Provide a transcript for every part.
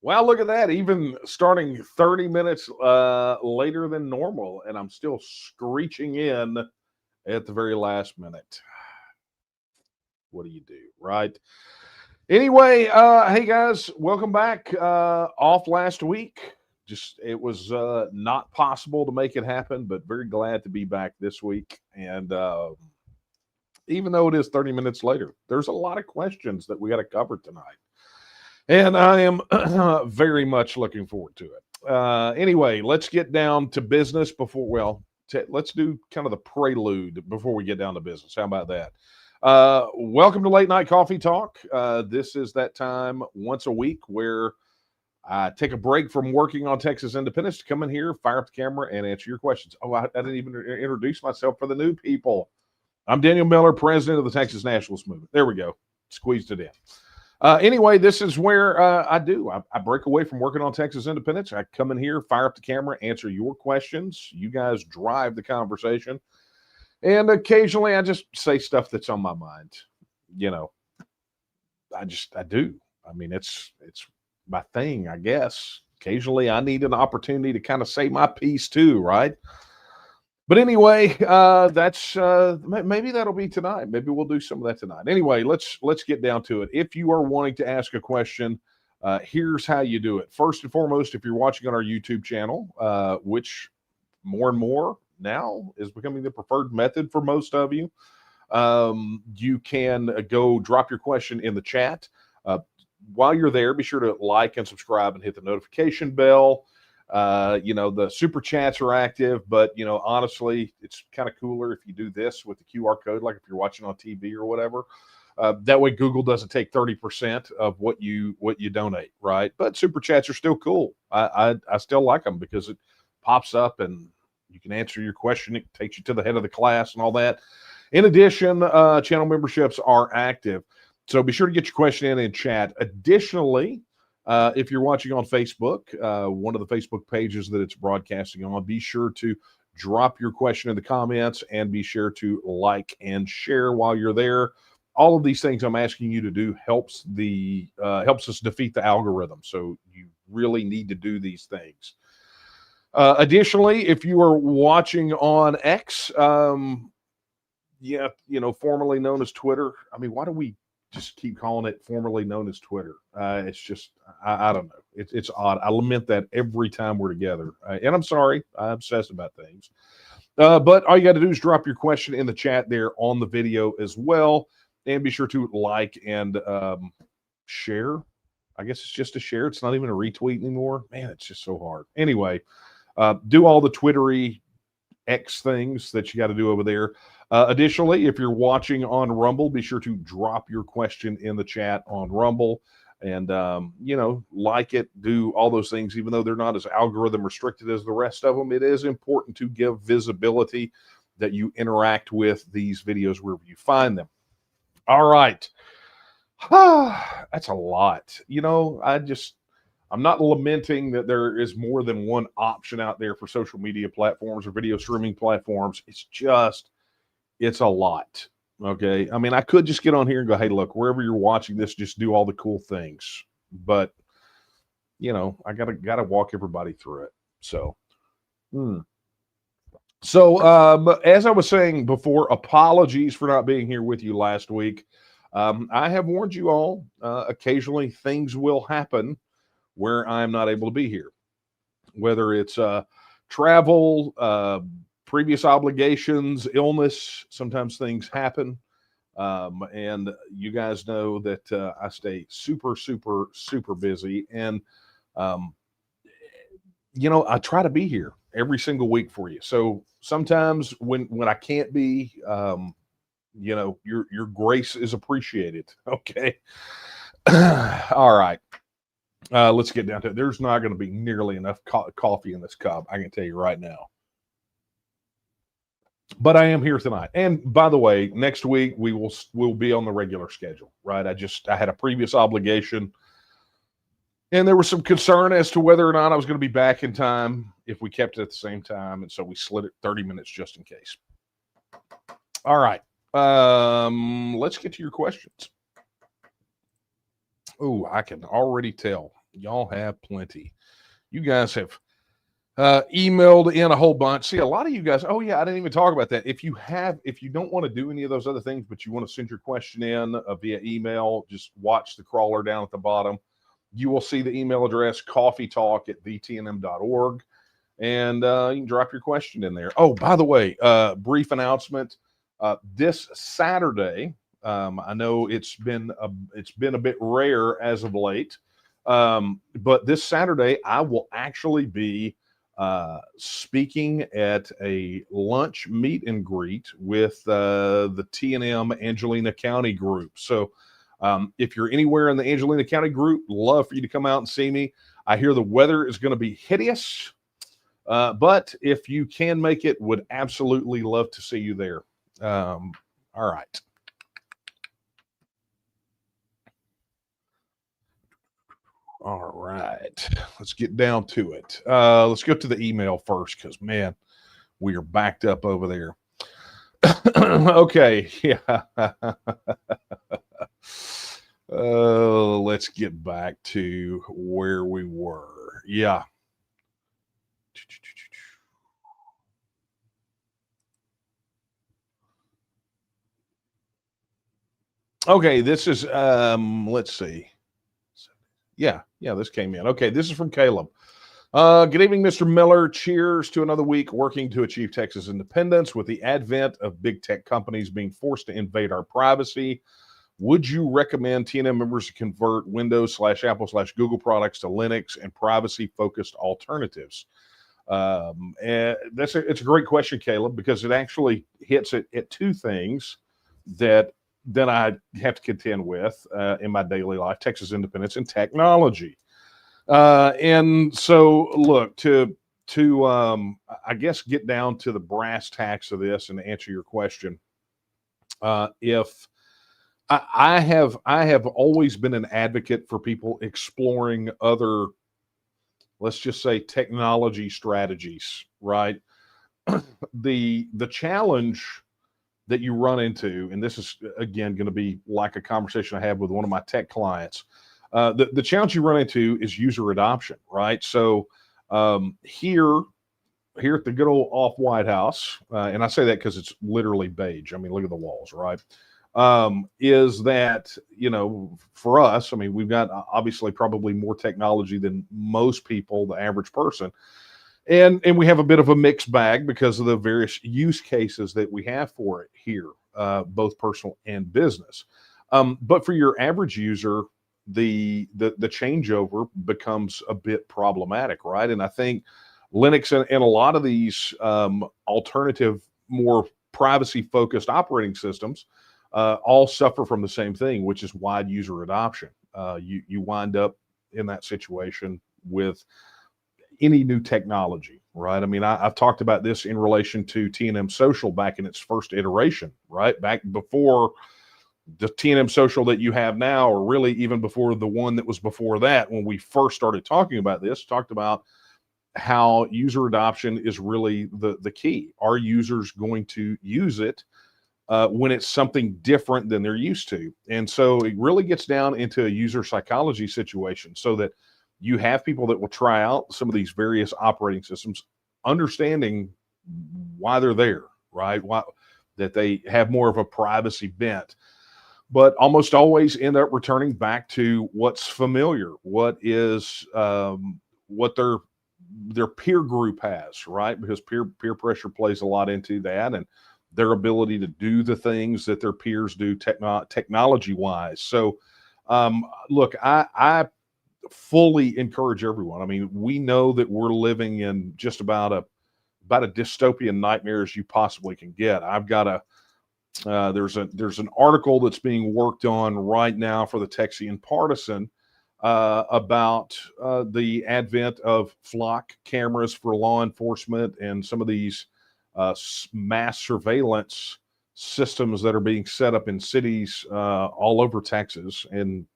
Well, look at that. Even starting 30 minutes later than normal, and I'm still screeching in at the very last minute. What do you do, right? Anyway, hey guys, welcome back. Off last week. Just it was not possible to make it happen, but very glad to be back this week. And even though it is 30 minutes later, there's a lot of questions that we got to cover tonight. And I am very much looking forward to it. Anyway, let's get down to business before, let's do kind of the prelude before we get down to business. How about that? Welcome to Late Night Coffee Talk. This is that time once a week where I take a break from working on Texas independence to come in here, fire up the camera, and answer your questions. Oh, I didn't even introduce myself for the new people. I'm Daniel Miller, president of the Texas Nationalist movement. There we go. Squeezed it in. Anyway, this is where I break away from working on Texas independence. I come in here, fire up the camera, answer your questions. You guys drive the conversation. And occasionally I just say stuff that's on my mind. You know, I do. I mean, it's my thing, I guess. Occasionally I need an opportunity to kind of say my piece too, right? But anyway, that's maybe that'll be tonight. Maybe we'll do some of that tonight. Anyway, let's get down to it. If you are wanting to ask a question, here's how you do it. First and foremost, if you're watching on our YouTube channel, which more and more now is becoming the preferred method for most of you, you can go drop your question in the chat. While you're there, be sure to like and subscribe and hit the notification bell. The super chats are active, but honestly, it's kind of cooler if you do this with the QR code, like if you're watching on TV or whatever. That way Google doesn't take 30% of what you donate, right? But super chats are still cool. I still like them because it pops up and you can answer your question. It takes you to the head of the class and all that. In addition, channel memberships are active. So be sure to get your question in chat. Additionally, if you're watching on Facebook, one of the Facebook pages that it's broadcasting on, be sure to drop your question in the comments and be sure to like and share while you're there. All of these things I'm asking you to do helps us defeat the algorithm. So you really need to do these things. Additionally, if you are watching on X, formerly known as Twitter. I mean, why do we just keep calling it formerly known as Twitter? It's just, I don't know. It's odd. I lament that every time we're together. And I'm sorry. I'm obsessed about things. But all you got to do is drop your question in the chat there on the video as well. And be sure to like and share. I guess it's just a share. It's not even a retweet anymore. Man, it's just so hard. Anyway, do all the Twittery X things that you got to do over there. Additionally, if you're watching on Rumble, be sure to drop your question in the chat on Rumble and, like it, do all those things. Even though they're not as algorithm restricted as the rest of them, it is important to give visibility that you interact with these videos wherever you find them. All right. That's a lot. I'm not lamenting that there is more than one option out there for social media platforms or video streaming platforms. It's a lot. Okay. I mean, I could just get on here and go, hey, look, wherever you're watching this, just do all the cool things. But, I gotta walk everybody through it. So, as I was saying before, apologies for not being here with you last week. I have warned you all, occasionally things will happen where I'm not able to be here, whether it's travel, previous obligations, illness. Sometimes things happen. And you guys know that I stay super, super, super busy. And, I try to be here every single week for you. So sometimes when I can't be, your grace is appreciated. Okay. All right. Let's get down to it. There's not going to be nearly enough coffee in this cup, I can tell you right now. But I am here tonight. And by the way, next week we'll be on the regular schedule, right? I had a previous obligation, and there was some concern as to whether or not I was going to be back in time if we kept it at the same time, and so we slid it 30 minutes just in case. All right. Let's get to your questions. Oh, I can already tell Y'all have plenty. You guys have emailed in a whole bunch. See, a lot of you guys, oh yeah, I didn't even talk about that. If you don't want to do any of those other things, but you want to send your question in via email, just watch the crawler down at the bottom. You will see the email address, coffeetalk@vtnm.org, and you can drop your question in there. Oh, by the way, brief announcement. This Saturday, I know it's been a bit rare as of late, but this Saturday I will actually be speaking at a lunch meet and greet with the T&M Angelina County group. So if you're anywhere in the Angelina County group, love for you to come out and see me. I hear the weather is going to be hideous, but if you can make it, would absolutely love to see you there. All right. All right. Let's get down to it. Let's go to the email first because, man, we are backed up over there. Okay. Yeah. Let's get back to where we were. Yeah. Okay, this is let's see. Yeah, this came in. Okay, this is from Caleb. Good evening, Mr. Miller. Cheers to another week working to achieve Texas independence. With the advent of big tech companies being forced to invade our privacy, would you recommend TNM members to convert Windows/Apple/Google products to Linux and privacy-focused alternatives? And it's a great question, Caleb, because it actually hits at two things that I have to contend with in my daily life: Texas independence and technology. And so, look, to I guess get down to the brass tacks of this and to answer your question. If I have always been an advocate for people exploring other, let's just say, technology strategies, right? The challenge that you run into, and this is again going to be like a conversation I had with one of my tech clients. The challenge you run into is user adoption, right? So here at the good old off White House, and I say that because it's literally beige. I mean, look at the walls, right? Is that, for us, I mean, we've got obviously probably more technology than most people, the average person. And we have a bit of a mixed bag because of the various use cases that we have for it here, both personal and business. But for your average user, the changeover becomes a bit problematic, right? And I think Linux and a lot of these alternative, more privacy-focused operating systems all suffer from the same thing, which is wide user adoption. You wind up in that situation with any new technology, right? I mean, I've talked about this in relation to T&M Social back in its first iteration, right? Back before the T&M Social that you have now, or really even before the one that was before that, when we first started talking about this, talked about how user adoption is really the key. Are users going to use it when it's something different than they're used to? And so it really gets down into a user psychology situation, so that you have people that will try out some of these various operating systems, understanding why they're there, right? Why that they have more of a privacy bent, but almost always end up returning back to what's familiar, what is what their peer group has, right? Because peer pressure plays a lot into that, and their ability to do the things that their peers do technology wise. So look, I fully encourage everyone. I mean, we know that we're living in just about a dystopian nightmare as you possibly can get. I've got there's an article that's being worked on right now for the Texian Partisan about the advent of flock cameras for law enforcement and some of these mass surveillance systems that are being set up in cities all over Texas. And,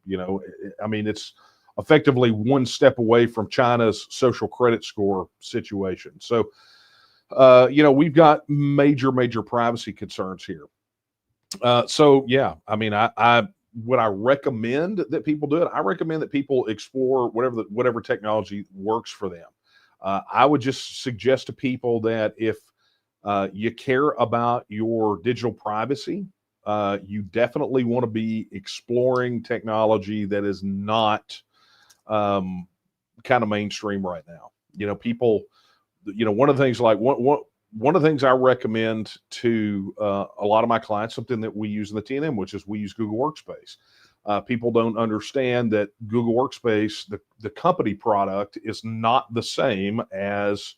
I mean, it's effectively one step away from China's social credit score situation. So, we've got major privacy concerns here. So yeah, I mean, would I recommend that people do it? I recommend that people explore whatever technology works for them. I would just suggest to people that if you care about your digital privacy, you definitely want to be exploring technology that is not kind of mainstream right now. People, one of the things one of the things I recommend to a lot of my clients, something that we use in the TNM, which is we use Google Workspace. People don't understand that Google Workspace, the company product, is not the same as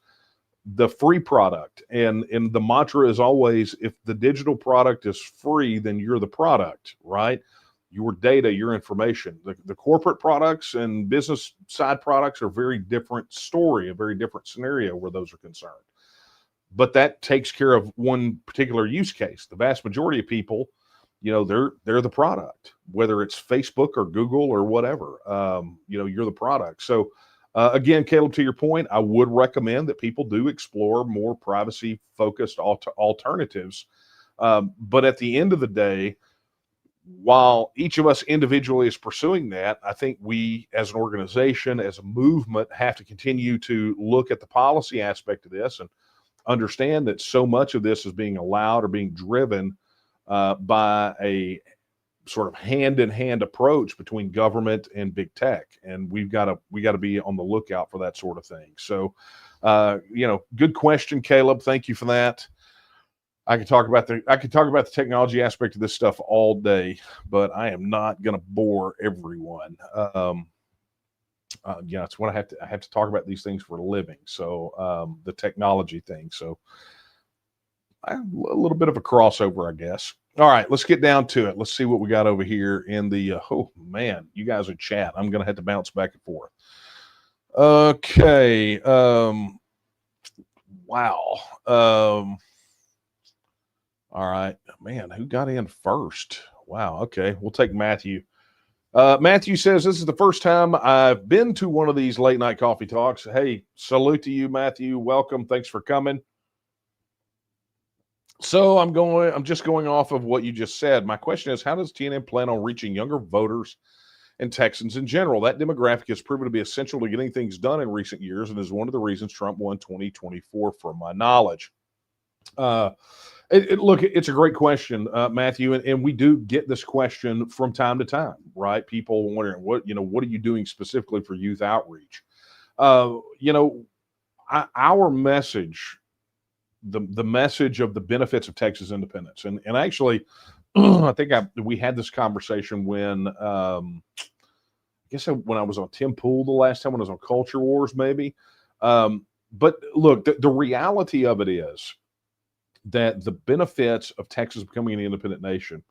the free product. And the mantra is always, if the digital product is free, then you're the product, right? Your data, your information. The corporate products and business side products are very different story, a very different scenario where those are concerned. But that takes care of one particular use case. The vast majority of people, they're the product, whether it's Facebook or Google or whatever. You're the product. So again, Caleb, to your point, I would recommend that people do explore more privacy-focused alternatives. But at the end of the day, while each of us individually is pursuing that, I think we as an organization, as a movement, have to continue to look at the policy aspect of this and understand that so much of this is being allowed or being driven by a sort of hand-in-hand approach between government and big tech, and we got to be on the lookout for that sort of thing. So, good question, Caleb. Thank you for that. I could talk about the technology aspect of this stuff all day, but I am not going to bore everyone. It's what I have to talk about these things for a living. So the technology thing. So a little bit of a crossover, I guess. All right, let's get down to it. Let's see what we got over here in the, oh man, you guys are chat. I'm going to have to bounce back and forth. Okay. Wow. All right, man, who got in first? Wow. Okay. We'll take Matthew. Matthew says, this is the first time I've been to one of these late night coffee talks. Hey, salute to you, Matthew. Welcome. Thanks for coming. So I'm just going off of what you just said. My question is, how does TNM plan on reaching younger voters and Texans in general? That demographic has proven to be essential to getting things done in recent years and is one of the reasons Trump won 2024, from my knowledge. Look, it's a great question, Matthew, and we do get this question from time to time, right? People wondering what are you doing specifically for youth outreach? Our message, the message of the benefits of Texas independence, and actually, I think we had this conversation when I when I was on Tim Pool the last time, when I was on Culture Wars, maybe. But look, the reality of it is that the benefits of Texas becoming an independent nation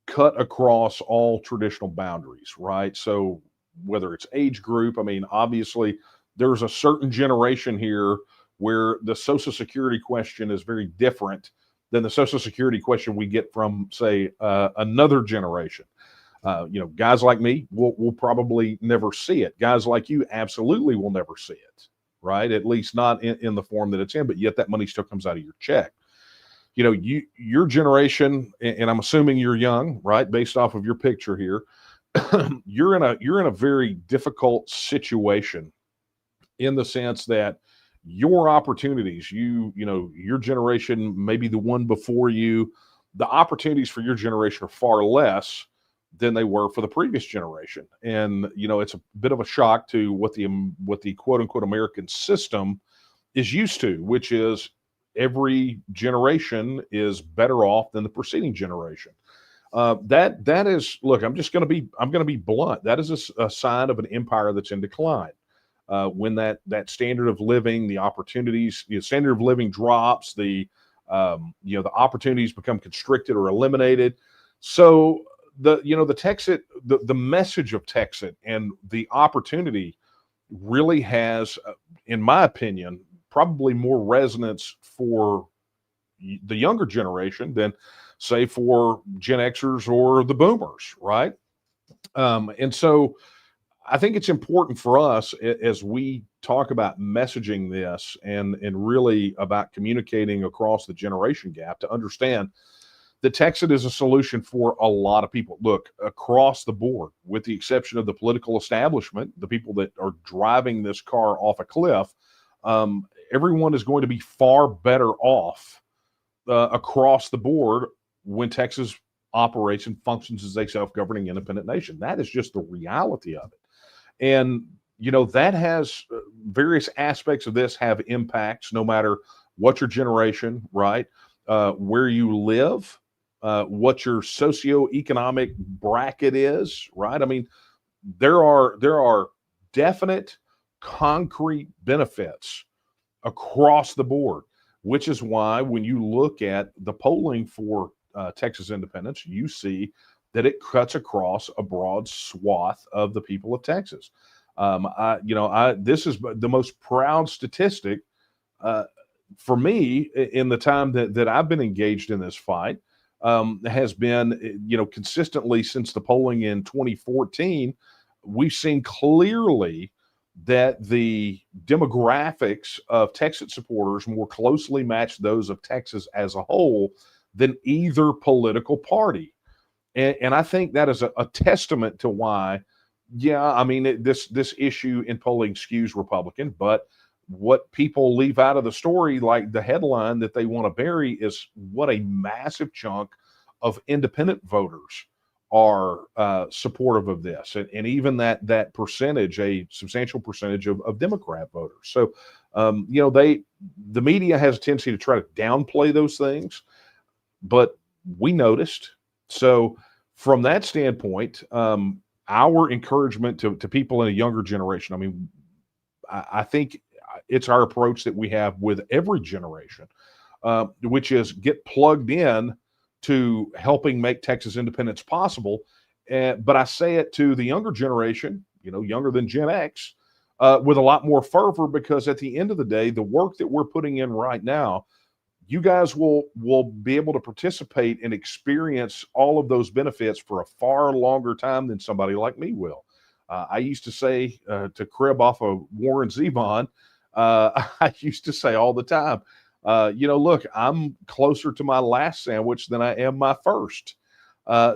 cut across all traditional boundaries, right? So whether it's age group, I mean, obviously there's a certain generation here where the Social Security question is very different than the Social Security question we get from, say, another generation. Guys like me will probably never see it. Guys like you absolutely will never see it, right? At least not in the form that it's in, but yet that money still comes out of your check. Your generation, and I'm assuming you're young, right? Based off of your picture here, you're in a very difficult situation in the sense that your opportunities, your generation, maybe the one before you, the opportunities for your generation are far less than they were for the previous generation. And, it's a bit of a shock to what the quote unquote American system is used to, which is every generation is better off than the preceding generation. That is, look, I'm going to be blunt. That is a sign of an empire that's in decline. When that standard of living, the opportunities, standard of living drops, the opportunities become constricted or eliminated. So the TEXIT, the message of TEXIT and the opportunity really has, in my opinion, probably more resonance for the younger generation than, say, for Gen Xers or the boomers, right? And so I think it's important for us, as we talk about messaging this and really about communicating across the generation gap, to understand that TEXIT is a solution for a lot of people. Look, across the board, with the exception of the political establishment, the people that are driving this car off a cliff, everyone is going to be far better off across the board when Texas operates and functions as a self-governing independent nation. That is just the reality of it. And, that has various aspects of this have impacts no matter what your generation, right? Where you live, what your socioeconomic bracket is, right? I mean, there are definite concrete benefits across the board, which is why when you look at the polling for Texas independence, you see that it cuts across a broad swath of the people of Texas. This is the most proud statistic for me in the time that I've been engaged in this fight. Has been, consistently since the polling in 2014, we've seen clearly that the demographics of Texas supporters more closely match those of Texas as a whole than either political party. And I think that is a testament to why, this issue in polling skews Republican, but what people leave out of the story, like the headline that they want to bury, is what a massive chunk of independent voters are supportive of this, and even that percentage, a substantial percentage of Democrat voters. So, the media has a tendency to try to downplay those things, but we noticed. So, from that standpoint, our encouragement to people in a younger generation, I mean, I think it's our approach that we have with every generation, which is get plugged in to helping make Texas independence possible. But I say it to the younger generation, younger than Gen X, with a lot more fervor, because at the end of the day, the work that we're putting in right now, you guys will be able to participate and experience all of those benefits for a far longer time than somebody like me will. I used to say, to crib off of Warren Zevon, I used to say all the time, look, I'm closer to my last sandwich than I am my first.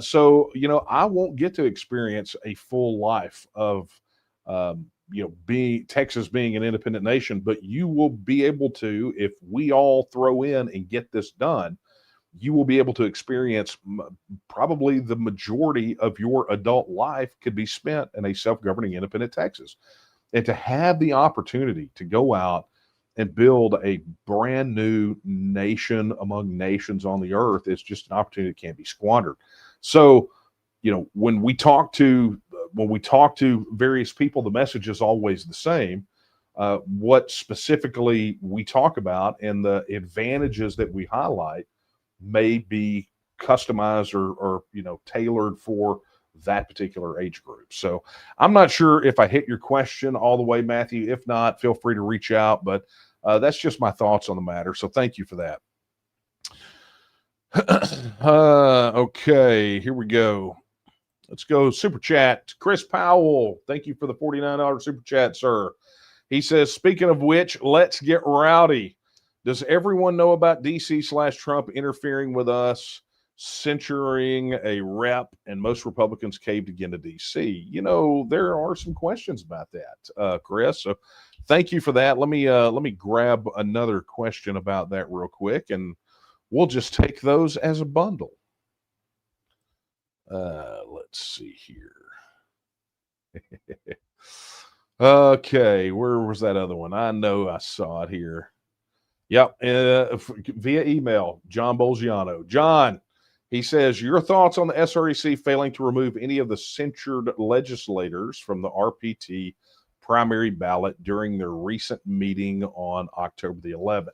So, I won't get to experience a full life of, Texas being an independent nation, but you will be able to, if we all throw in and get this done, you will be able to experience probably the majority of your adult life could be spent in a self-governing independent Texas. And to have the opportunity to go out and build a brand new nation among nations on the earth is just an opportunity that can't be squandered. So, when we talk to various people, the message is always the same. What specifically we talk about and the advantages that we highlight may be customized or tailored for that particular age group. So I'm not sure if I hit your question all the way, Matthew. If not, feel free to reach out, but that's just my thoughts on the matter. So thank you for that. Okay, here we go. Let's go super chat. Chris Powell, thank you for the $49 super chat, sir. He says, speaking of which, let's get rowdy. Does everyone know about DC/Trump interfering with us, censoring a rep, and most Republicans caved again to DC? There are some questions about that, Chris. So thank you for that. Let me grab another question about that real quick, and we'll just take those as a bundle. Let's see here. Okay, where was that other one? I know I saw it here. Yep, via email, John Bolgiano. John, he says, your thoughts on the SREC failing to remove any of the censured legislators from the RPT primary ballot during their recent meeting on October the 11th.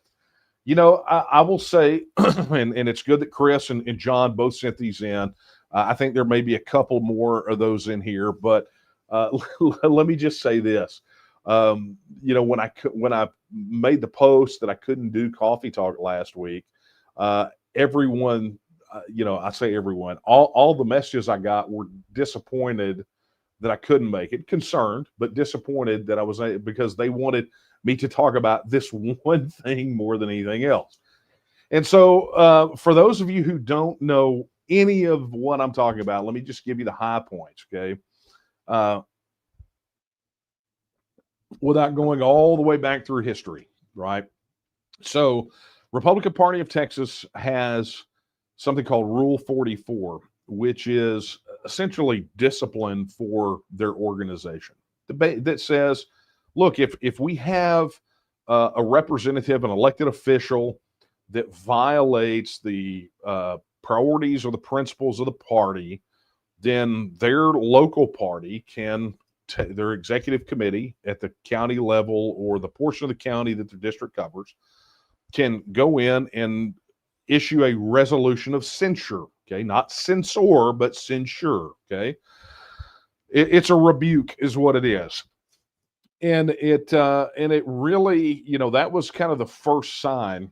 I will say, and it's good that Chris and John both sent these in. I think there may be a couple more of those in here, but let me just say this. When I made the post that I couldn't do Coffee Talk last week, everyone, I say everyone, all the messages I got were disappointed that I couldn't make it, concerned, but disappointed that I was, because they wanted me to talk about this one thing more than anything else. And so, for those of you who don't know any of what I'm talking about, let me just give you the high points, okay? Uh, without going all the way back through history, right? So, Republican Party of Texas has something called Rule 44, which is essentially discipline for their organization. That says, look, if we have a representative, an elected official that violates the priorities or the principles of the party, then their local party can, their executive committee at the county level or the portion of the county that their district covers, can go in and issue a resolution of censure. Okay, not censor, but censure. Okay, it's a rebuke, is what it is, and it really, that was kind of the first sign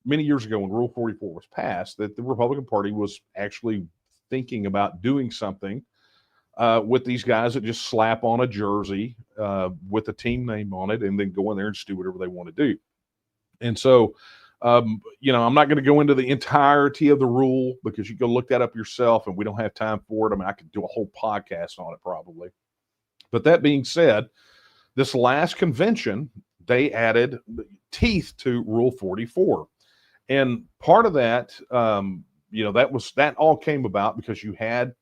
many years ago when Rule 44 was passed that the Republican Party was actually thinking about doing something with these guys that just slap on a jersey with a team name on it and then go in there and just do whatever they want to do. And so, I'm not going to go into the entirety of the rule because you can go look that up yourself, and we don't have time for it. I mean, I could do a whole podcast on it probably. But that being said, this last convention, they added teeth to Rule 44. And part of that, that all came about because you had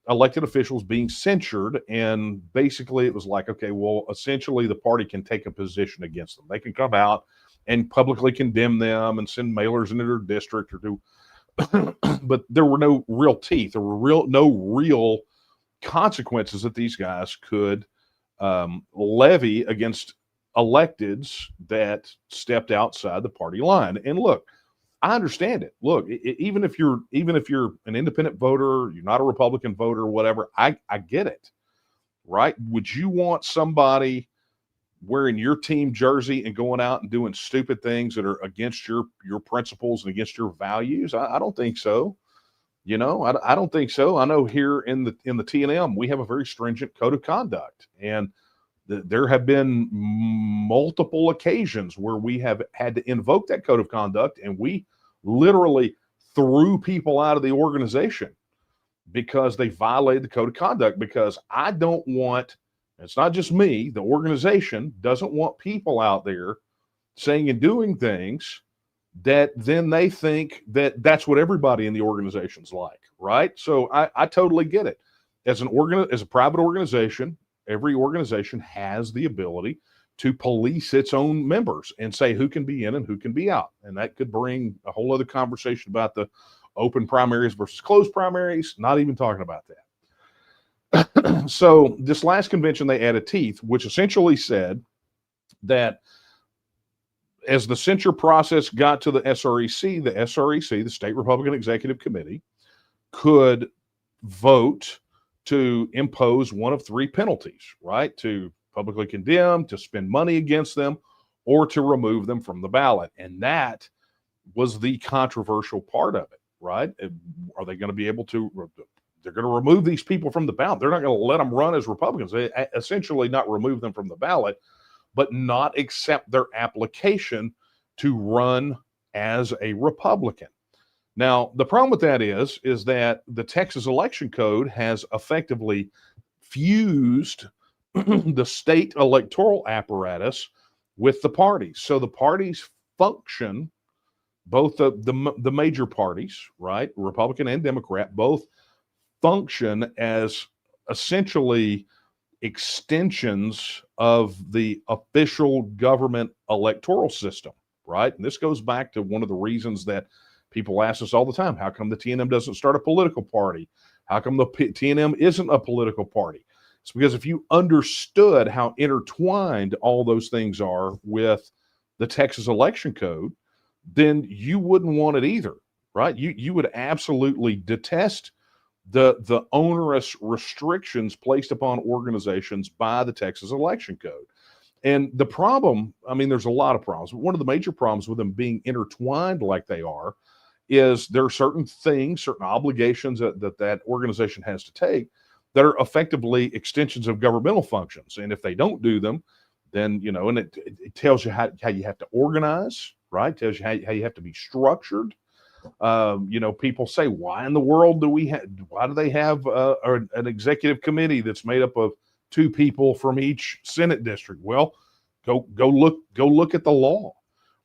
elected officials being censured, and basically it was like, okay, well, essentially the party can take a position against them. They can come out and publicly condemn them and send mailers into their district or do, but there were no real teeth. There were no real consequences that these guys could levy against electeds that stepped outside the party line. And look, I understand it. Look, even if you're an independent voter, you're not a Republican voter, whatever, I get it, right? Would you want somebody wearing your team jersey and going out and doing stupid things that are against your principles and against your values? I don't think so. I don't think so. I know here in the TNM we have a very stringent code of conduct, and there have been multiple occasions where we have had to invoke that code of conduct, and we literally threw people out of the organization because they violated the code of conduct. Because I don't want, it's not just me, the organization doesn't want people out there saying and doing things that then they think that that's what everybody in the organization's like, right? So I totally get it. As a private organization, every organization has the ability to police its own members and say who can be in and who can be out. And that could bring a whole other conversation about the open primaries versus closed primaries, not even talking about that. So this last convention, they added teeth, which essentially said that as the censure process got to the SREC, the State Republican Executive Committee, could vote to impose one of three penalties, right? To publicly condemn, to spend money against them, or to remove them from the ballot. And that was the controversial part of it, right? Are they going to be able to, they're going to remove these people from the ballot. They're not going to let them run as Republicans. They essentially not remove them from the ballot, but not accept their application to run as a Republican. Now, the problem with that is that the Texas election code has effectively fused the state electoral apparatus with the parties. So the parties function, both the major parties, right, Republican and Democrat, both function as essentially extensions of the official government electoral system, right? And this goes back to one of the reasons that people ask us all the time, how come the TNM doesn't start a political party? How come the TNM isn't a political party? It's because if you understood how intertwined all those things are with the Texas election code, then you wouldn't want it either, right? You would absolutely detest the onerous restrictions placed upon organizations by the Texas election code. And the problem, I mean, there's a lot of problems. One of the major problems with them being intertwined like they are is there are certain things, certain obligations that organization has to take that are effectively extensions of governmental functions. And if they don't do them, then, and it tells you how you have to organize, right? It tells you how you have to be structured. People say, why in the world why do they have an executive committee that's made up of 2 people from each Senate district? Well, go look at the law,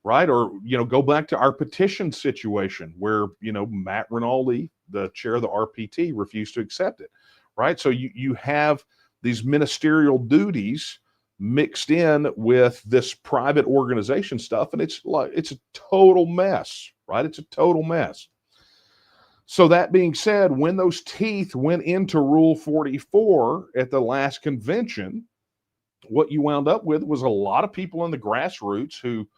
right? Or, go back to our petition situation where, Matt Rinaldi, the chair of the RPT, refused to accept it, right? So you have these ministerial duties mixed in with this private organization stuff, and it's a total mess, right? It's a total mess. So that being said, when those teeth went into Rule 44 at the last convention, what you wound up with was a lot of people in the grassroots who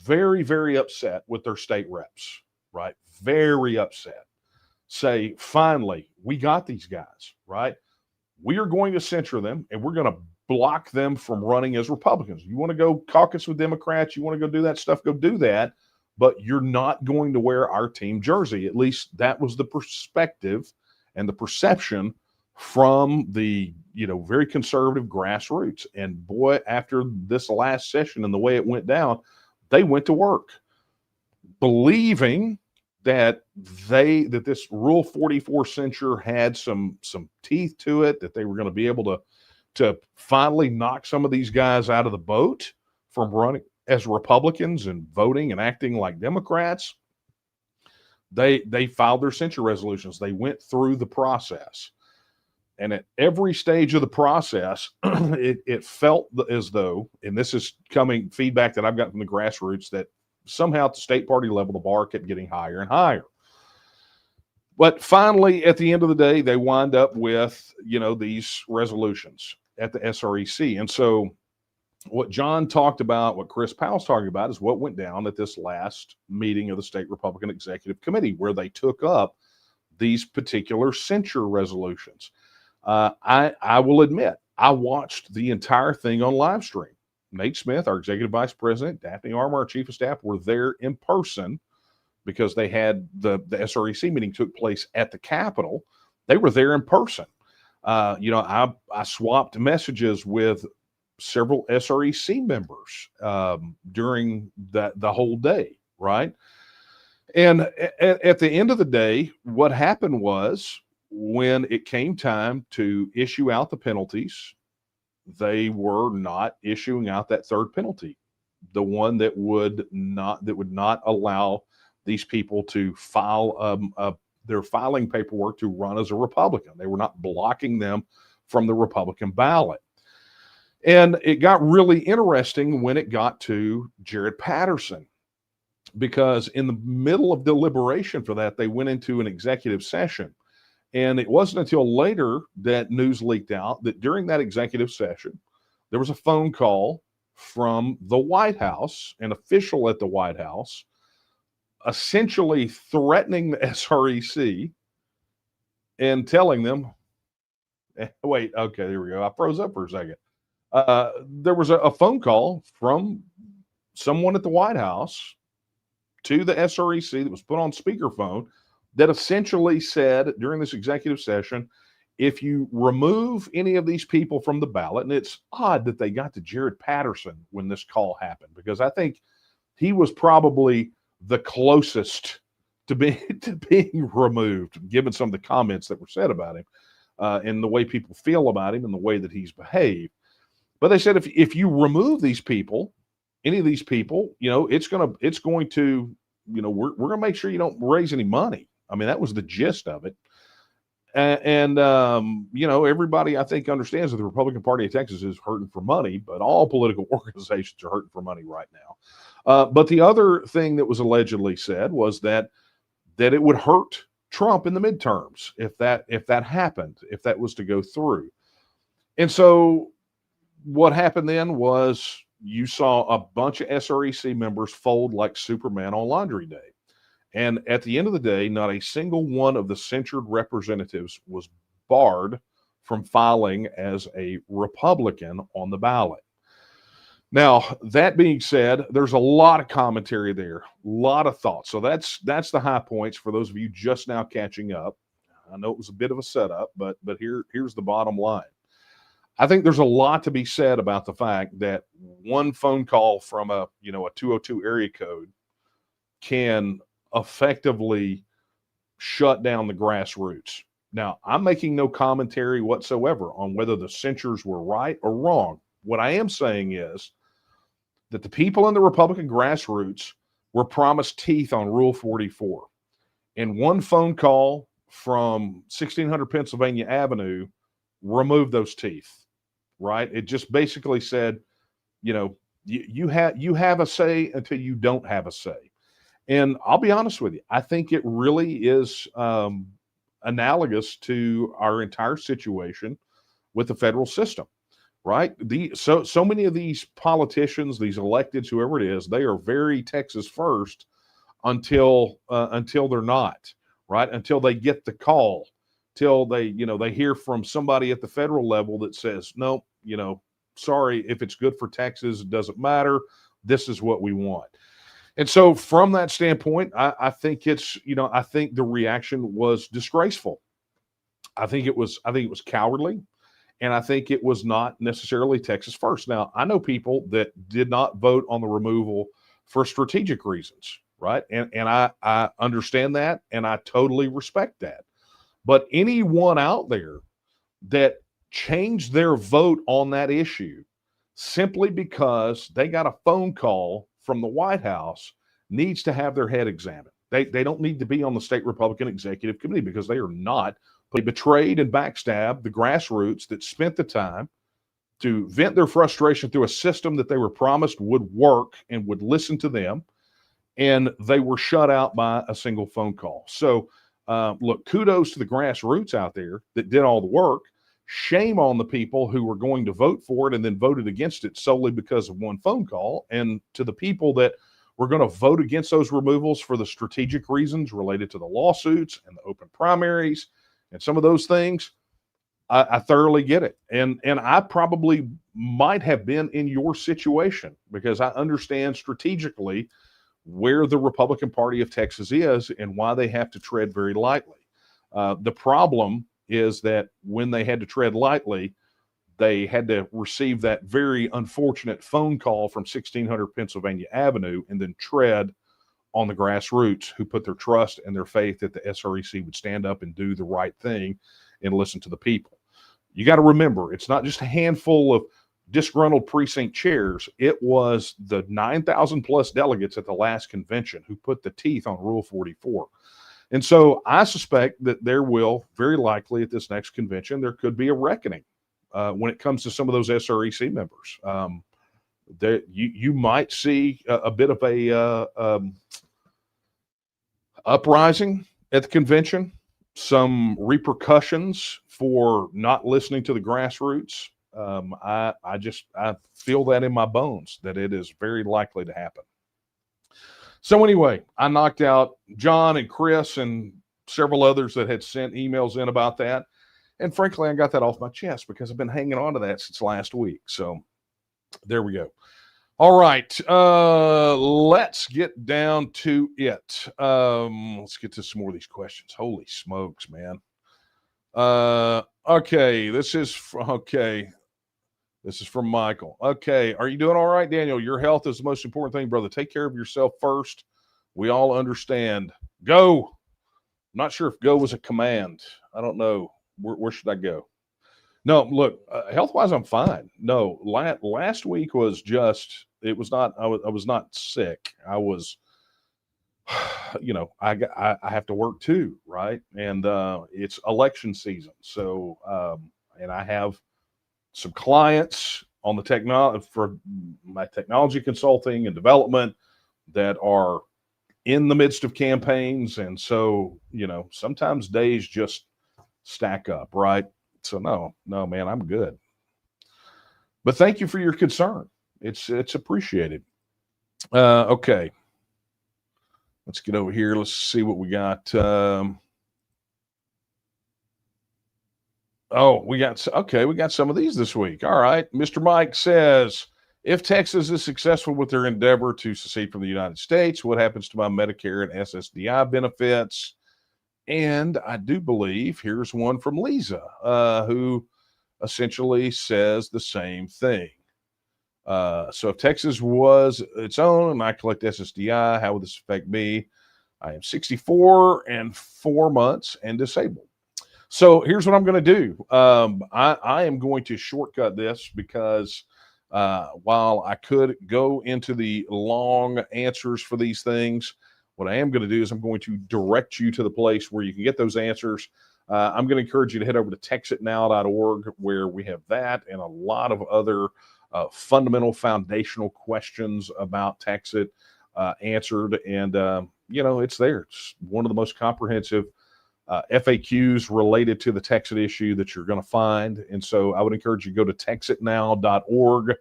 very, very upset with their state reps, right? Very upset. Say, finally, we got these guys, right? We are going to censure them, and we're going to block them from running as Republicans. You want to go caucus with Democrats, you want to go do that stuff, go do that, but you're not going to wear our team jersey. At least that was the perspective and the perception from the, very conservative grassroots. And boy, after this last session and the way it went down, they went to work believing that this Rule 44 censure had some teeth to it, that they were going to be able to finally knock some of these guys out of the boat from running as Republicans and voting and acting like Democrats. They filed their censure resolutions. They went through the process. And at every stage of the process, it felt as though, and this is feedback that I've gotten from the grassroots, that somehow at the state party level, the bar kept getting higher and higher. But finally, at the end of the day, they wind up with, these resolutions at the SREC. And so what John talked about, what Chris Powell's talking about, is what went down at this last meeting of the State Republican Executive Committee, where they took up these particular censure resolutions. I will admit, I watched the entire thing on live stream. Nate Smith, our executive vice president, Daphne Armour, our chief of staff, were there in person because they had the SREC meeting took place at the Capitol. They were there in person. I swapped messages with several SREC members during the whole day, right? And at the end of the day, what happened was, when it came time to issue out the penalties, they were not issuing out that third penalty, the one that would not allow these people to file their filing paperwork to run as a Republican. They were not blocking them from the Republican ballot. And it got really interesting when it got to Jared Patterson, because in the middle of deliberation for that, they went into an executive session. And it wasn't until later that news leaked out that during that executive session, there was a phone call from the White House, an official at the White House, essentially threatening the SREC and telling them, wait, okay, there we go. I froze up for a second. There was a phone call from someone at the White House to the SREC that was put on speakerphone that essentially said during this executive session, if you remove any of these people from the ballot, and it's odd that they got to Jared Patterson when this call happened, because I think he was probably the closest to being removed, given some of the comments that were said about him and the way people feel about him and the way that he's behaved. But they said, if you remove these people, any of these people, it's going to, we're going to make sure you don't raise any money. I mean, that was the gist of it. And everybody, I think, understands that the Republican Party of Texas is hurting for money, but all political organizations are hurting for money right now. But the other thing that was allegedly said was that it would hurt Trump in the midterms if that happened, if that was to go through. And so what happened then was you saw a bunch of SREC members fold like Superman on Laundry Day. And at the end of the day, not a single one of the censured representatives was barred from filing as a Republican on the ballot. Now, that being said, there's a lot of commentary there, a lot of thoughts. So that's the high points for those of you just now catching up. I know it was a bit of a setup, but here's the bottom line. I think there's a lot to be said about the fact that one phone call from a 202 area code can effectively shut down the grassroots. Now, I'm making no commentary whatsoever on whether the censors were right or wrong. What I am saying is that the people in the Republican grassroots were promised teeth on Rule 44. And one phone call from 1600 Pennsylvania Avenue removed those teeth, right? It just basically said, you have a say until you don't have a say. And I'll be honest with you, I think it really is analogous to our entire situation with the federal system, right? So many of these politicians, these electeds, whoever it is, they are very Texas first until they're not, right? Until they get the call, till they hear from somebody at the federal level that says, no, sorry, if it's good for Texas, it doesn't matter. This is what we want. And so from that standpoint, I think I think the reaction was disgraceful. I think it was cowardly, and I think it was not necessarily Texas first. Now, I know people that did not vote on the removal for strategic reasons, right? And I understand that, and I totally respect that. But anyone out there that changed their vote on that issue simply because they got a phone call from the White House needs to have their head examined. They don't need to be on the state Republican executive committee because they are not. They betrayed and backstabbed the grassroots that spent the time to vent their frustration through a system that they were promised would work and would listen to them. And they were shut out by a single phone call. So, look, kudos to the grassroots out there that did all the work. Shame on the people who were going to vote for it and then voted against it solely because of one phone call. And to the people that were going to vote against those removals for the strategic reasons related to the lawsuits and the open primaries and some of those things, I thoroughly get it. And I probably might have been in your situation because I understand strategically where the Republican Party of Texas is and why they have to tread very lightly. The problem is that when they had to tread lightly, they had to receive that very unfortunate phone call from 1600 Pennsylvania Avenue and then tread on the grassroots who put their trust and their faith that the SREC would stand up and do the right thing and listen to the people. You got to remember, it's not just a handful of disgruntled precinct chairs. It was the 9,000 plus delegates at the last convention who put the teeth on Rule 44. And so I suspect that there will very likely at this next convention, there could be a reckoning when it comes to some of those SREC members. You might see a bit of a uprising at the convention, some repercussions for not listening to the grassroots. I feel that in my bones that it is very likely to happen. So anyway, I knocked out John and Chris and several others that had sent emails in about that. And frankly, I got that off my chest because I've been hanging on to that since last week. So there we go. All right. Let's get down to it. Let's get to some more of these questions. Holy smokes, man. Okay. This is from Michael. Okay. Are you doing all right, Daniel? Your health is the most important thing, brother. Take care of yourself first. We all understand. Go. I'm not sure if go was a command. I don't know. Where should I go? No, look, health-wise, I'm fine. No, last week was just, it was not, I was not sick. I was, I have to work too, right? And it's election season. So, and I have some clients on the for my technology consulting and development that are in the midst of campaigns. And so, sometimes days just stack up, right? So no, man, I'm good. But thank you for your concern. It's appreciated. Okay. Let's get over here. Let's see what we got. We got some of these this week. All right. Mr. Mike says, if Texas is successful with their endeavor to secede from the United States, what happens to my Medicare and SSDI benefits? And I do believe here's one from Lisa, who essentially says the same thing. So if Texas was its own and I collect SSDI, how would this affect me? I am 64 and 4 months and disabled. So here's what I'm going to do. I am going to shortcut this because while I could go into the long answers for these things, what I am going to do is I'm going to direct you to the place where you can get those answers. I'm going to encourage you to head over to texitnow.org, where we have that and a lot of other fundamental foundational questions about TEXIT answered. And, it's there. It's one of the most comprehensive FAQs related to the TEXIT issue that you're going to find. And so I would encourage you to go to texitnow.org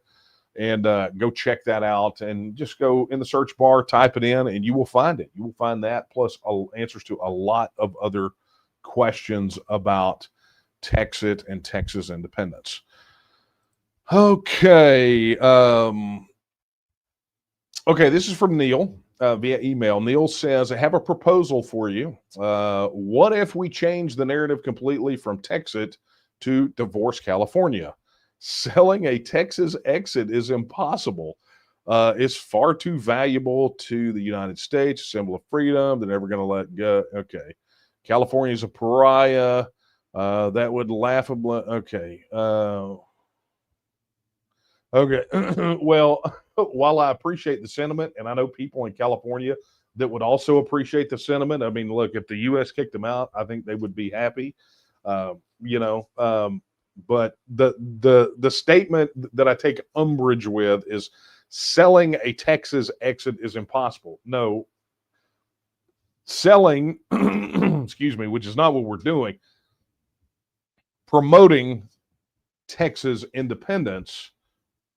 and go check that out, and just go in the search bar, type it in, and you will find it. You will find that plus answers to a lot of other questions about TEXIT and Texas independence. Okay. Okay, this is from Neil via email. Neil says, I have a proposal for you. What if we change the narrative completely from TEXIT to divorce California? Selling a Texas exit is impossible. It's far too valuable to the United States, a symbol of freedom. They're never going to let go. Okay. California's a pariah. That would laughably. Okay. Okay. Well, while I appreciate the sentiment, and I know people in California that would also appreciate the sentiment. I mean, look, if the U.S. kicked them out, I think they would be happy. But the statement that I take umbrage with is selling a Texas exit is impossible. No, selling, excuse me, which is not what we're doing, promoting Texas independence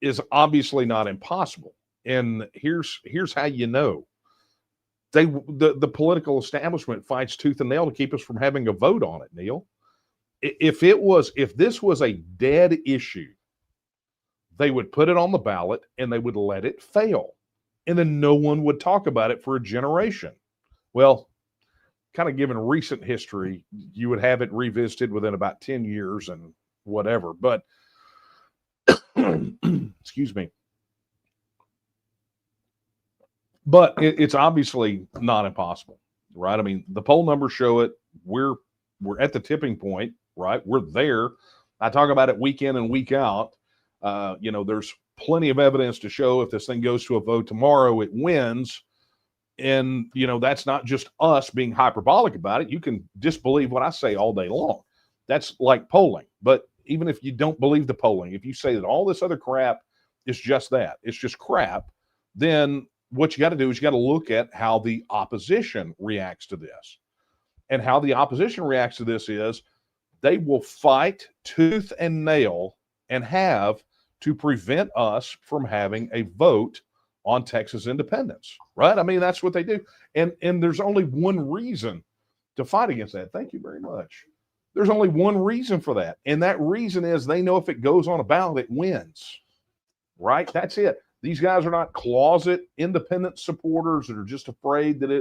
is obviously not impossible. And here's how you know. The political establishment fights tooth and nail to keep us from having a vote on it, Neil. If this was a dead issue, they would put it on the ballot and they would let it fail. And then no one would talk about it for a generation. Well, kind of given recent history, you would have it revisited within about 10 years and whatever. But excuse me. But it's obviously not impossible, right? I mean, the poll numbers show it. We're at the tipping point, right? We're there. I talk about it week in and week out. There's plenty of evidence to show if this thing goes to a vote tomorrow, it wins. And, that's not just us being hyperbolic about it. You can disbelieve what I say all day long. That's like polling. But even if you don't believe the polling, if you say that all this other crap is just that, it's just crap, then what you got to do is you got to look at how the opposition reacts to this. And how the opposition reacts to this is they will fight tooth and nail and have to prevent us from having a vote on Texas independence, right? I mean, that's what they do. And there's only one reason to fight against that. Thank you very much. There's only one reason for that. And that reason is they know if it goes on a ballot, it wins, right? That's it. These guys are not closet independent supporters that are just afraid that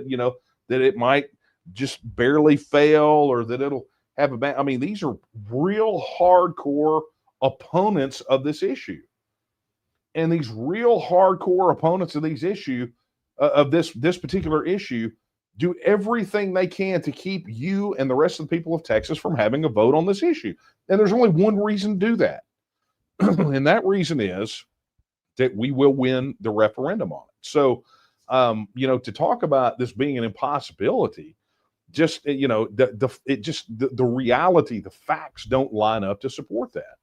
it might just barely fail or that it'll have a bad. I mean, these are real hardcore opponents of this issue. And these real hardcore opponents of these this particular issue do everything they can to keep you and the rest of the people of Texas from having a vote on this issue. And there's only one reason to do that. And that reason is that we will win the referendum on it. So, to talk about this being an impossibility, just, the reality, the facts don't line up to support that.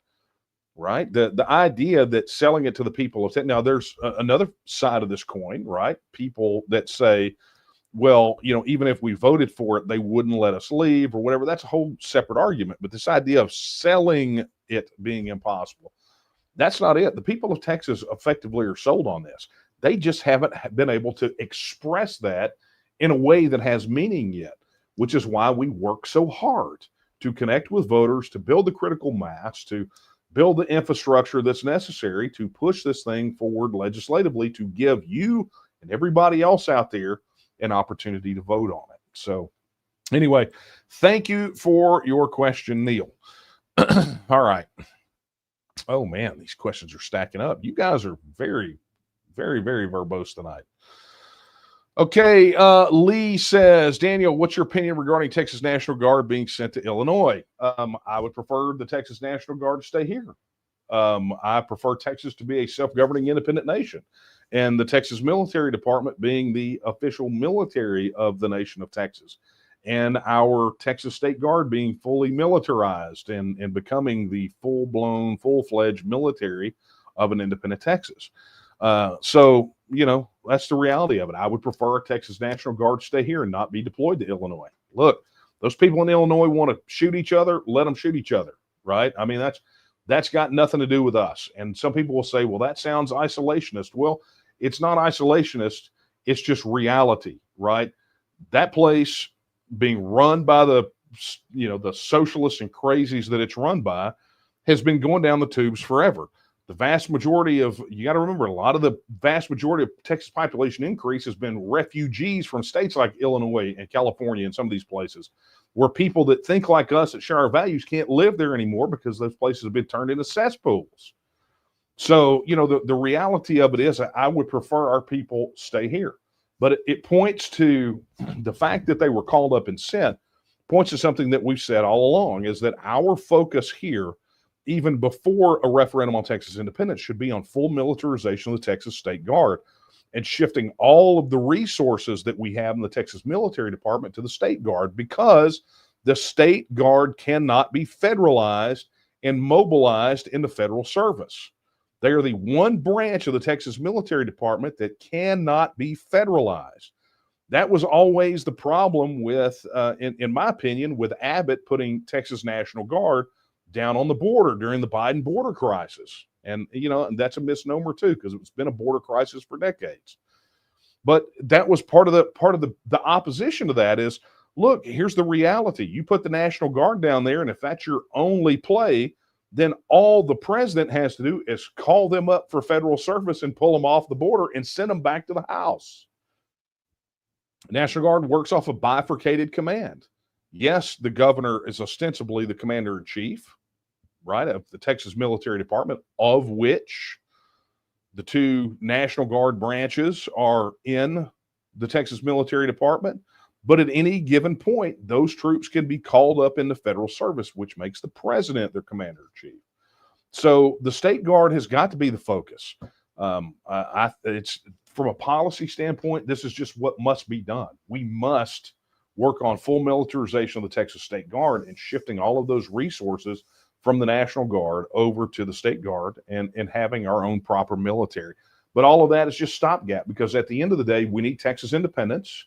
Right. The idea that selling it to the people of now there's another side of this coin, right? People that say, well, even if we voted for it, they wouldn't let us leave or whatever. That's a whole separate argument. But this idea of selling it being impossible, that's not it. The people of Texas effectively are sold on this. They just haven't been able to express that in a way that has meaning yet, which is why we work so hard to connect with voters, to build the critical mass, to build the infrastructure that's necessary to push this thing forward legislatively to give you and everybody else out there an opportunity to vote on it. So anyway, thank you for your question, Neil. All right. Oh man, these questions are stacking up. You guys are very, very, very verbose tonight. Okay, Lee says, Daniel, what's your opinion regarding Texas National Guard being sent to Illinois? I would prefer the Texas National Guard to stay here. I prefer Texas to be a self-governing independent nation, and the Texas Military Department being the official military of the nation of Texas, and our Texas State Guard being fully militarized and becoming the full-blown, full-fledged military of an independent Texas. So, that's the reality of it. I would prefer a Texas National Guard stay here and not be deployed to Illinois. Look, those people in Illinois want to shoot each other, let them shoot each other, right? I mean, that's got nothing to do with us. And some people will say, well, that sounds isolationist. Well, it's not isolationist. It's just reality, right? That place being run by the socialists and crazies that it's run by has been going down the tubes forever. The vast majority you got to remember, a lot of the vast majority of Texas population increase has been refugees from states like Illinois and California and some of these places where people that think like us, that share our values, can't live there anymore because those places have been turned into cesspools. So, the reality of it is I would prefer our people stay here. But it points to the fact that they were called up and sent, points to something that we've said all along, is that our focus here, even before a referendum on Texas independence, should be on full militarization of the Texas State Guard and shifting all of the resources that we have in the Texas Military Department to the State Guard, because the State Guard cannot be federalized and mobilized in the federal service. They are the one branch of the Texas Military Department that cannot be federalized. That was always the problem with, in my opinion, with Abbott putting Texas National Guard down on the border during the Biden border crisis. And, and that's a misnomer too, because it's been a border crisis for decades. But that was part of the opposition to that is, look, here's the reality. You put the National Guard down there, and if that's your only play, then all the president has to do is call them up for federal service and pull them off the border and send them back to the House. The National Guard works off a bifurcated command. Yes, the governor is ostensibly the commander-in-chief, right, of the Texas Military Department, of which the two National Guard branches are in the Texas Military Department. But at any given point, those troops can be called up into federal service, which makes the president their commander-in-chief. So the State Guard has got to be the focus. It's from a policy standpoint, this is just what must be done. We must work on full militarization of the Texas State Guard and shifting all of those resources from the National Guard over to the State Guard and having our own proper military. But all of that is just stopgap, because at the end of the day, we need Texas independence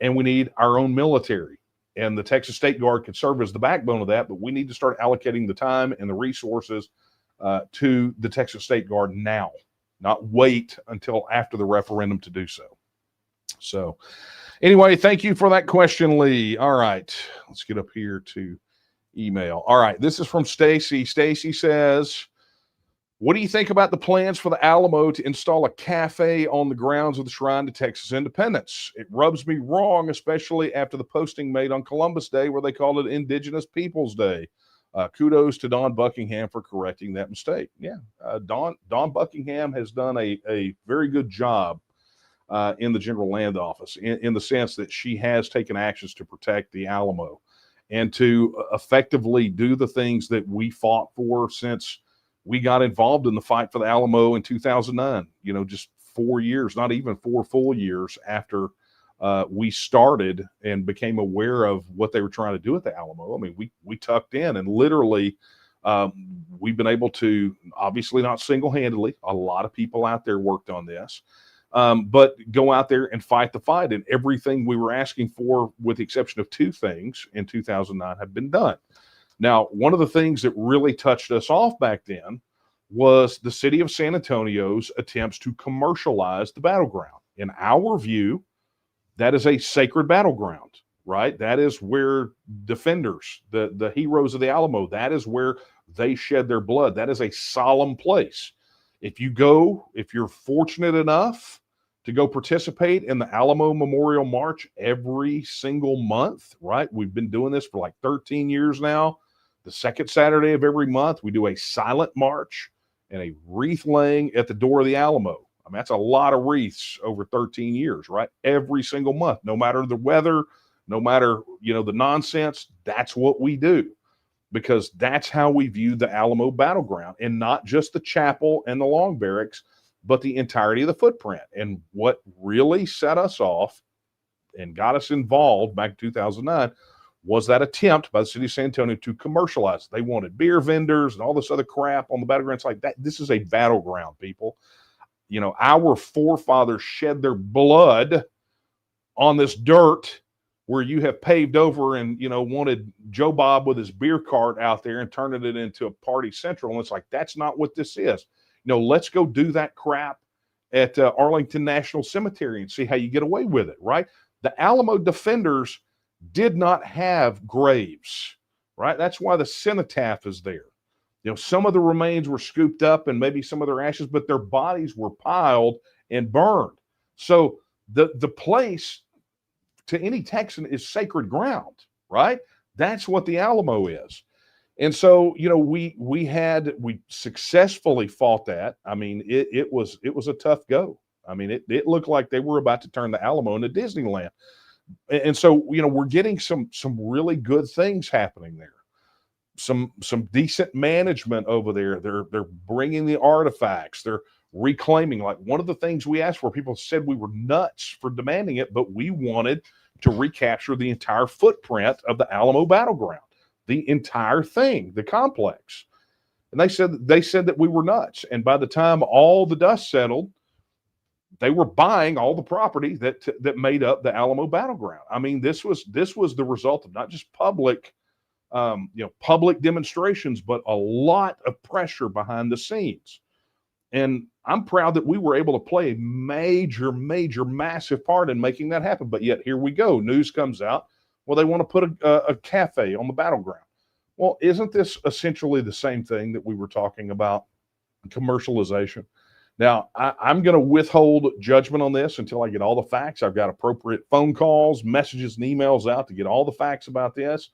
and we need our own military. And the Texas State Guard can serve as the backbone of that, but we need to start allocating the time and the resources to the Texas State Guard now, not wait until after the referendum to do so. So anyway, thank you for that question, Lee. All right, let's get up here to email. All right, this is from Stacy. Stacy says, what do you think about the plans for the Alamo to install a cafe on the grounds of the Shrine to Texas Independence? It rubs me wrong, especially after the posting made on Columbus Day where they called it Indigenous Peoples Day. Kudos to Don Buckingham for correcting that mistake. Yeah, Don Buckingham has done a very good job in the General Land Office in the sense that she has taken actions to protect the Alamo and to effectively do the things that we fought for since we got involved in the fight for the Alamo in 2009, just 4 years, not even 4 full years after we started and became aware of what they were trying to do at the Alamo. I mean, we tucked in and literally we've been able to, obviously not single-handedly, a lot of people out there worked on this, but go out there and fight the fight. And everything we were asking for, with the exception of 2 things in 2009, have been done. Now, one of the things that really touched us off back then was the city of San Antonio's attempts to commercialize the battleground. In our view, that is a sacred battleground, right? That is where defenders, the heroes of the Alamo, that is where they shed their blood. That is a solemn place. If you're fortunate enough to go participate in the Alamo Memorial March every single month, right? We've been doing this for like 13 years now. The second Saturday of every month, we do a silent march and a wreath laying at the door of the Alamo. I mean, that's a lot of wreaths over 13 years, right? Every single month, no matter the weather, no matter, the nonsense, that's what we do, because that's how we view the Alamo battleground, and not just the chapel and the long barracks, but the entirety of the footprint. And what really set us off and got us involved back in 2009 was that attempt by the city of San Antonio to commercialize. They wanted beer vendors and all this other crap on the battleground. It's like that. This is a battleground, people. Our forefathers shed their blood on this dirt where you have paved over and, wanted Joe Bob with his beer cart out there and turning it into a party central. And it's like, that's not what this is. Let's go do that crap at Arlington National Cemetery and see how you get away with it, right? The Alamo defenders did not have graves, right? That's why the cenotaph is there. Some of the remains were scooped up and maybe some of their ashes, but their bodies were piled and burned. So the place to any Texan is sacred ground, right? That's what the Alamo is. And so, we successfully fought that. I mean, it was a tough go. I mean, it looked like they were about to turn the Alamo into Disneyland. And so, we're getting some really good things happening there. Some decent management over there. They're bringing the artifacts. They're reclaiming. Like, one of the things we asked for, people said we were nuts for demanding it, but we wanted to recapture the entire footprint of the Alamo battleground, the entire thing, the complex. And they said that we were nuts. And by the time all the dust settled, they were buying all the property that made up the Alamo battleground. I mean, this was the result of not just public demonstrations, but a lot of pressure behind the scenes. And I'm proud that we were able to play a major, massive part in making that happen. But yet here we go. News comes out. Well, they want to put a cafe on the battleground. Well, isn't this essentially the same thing that we were talking about, commercialization? Now, I'm going to withhold judgment on this until I get all the facts. I've got appropriate phone calls, messages, and emails out to get all the facts about this.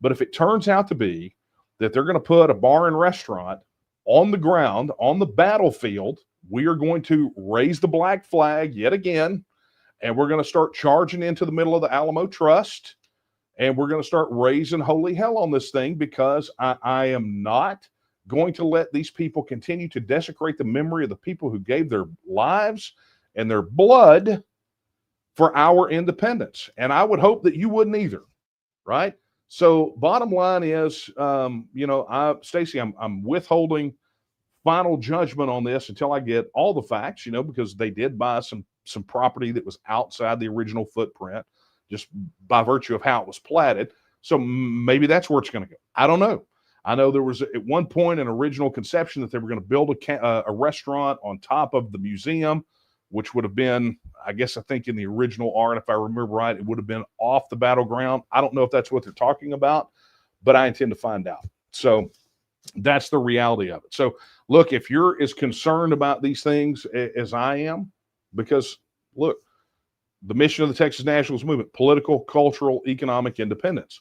But if it turns out to be that they're going to put a bar and restaurant on the ground, on the battlefield, we are going to raise the black flag yet again, and we're going to start charging into the middle of the Alamo Trust, and we're going to start raising holy hell on this thing, because I am not going to let these people continue to desecrate the memory of the people who gave their lives and their blood for our independence. And I would hope that you wouldn't either, right? So bottom line is, Stacy, I'm withholding final judgment on this until I get all the facts, because they did buy some property that was outside the original footprint, just by virtue of how it was platted. So maybe that's where it's going to go. I don't know. I know there was at one point an original conception that they were going to build a restaurant on top of the museum, which would have been, I think in the original art, if I remember right, it would have been off the battleground. I don't know if that's what they're talking about, but I intend to find out. So that's the reality of it. So look, if you're as concerned about these things as I am, because look, the mission of the Texas Nationalist movement, political, cultural, economic independence.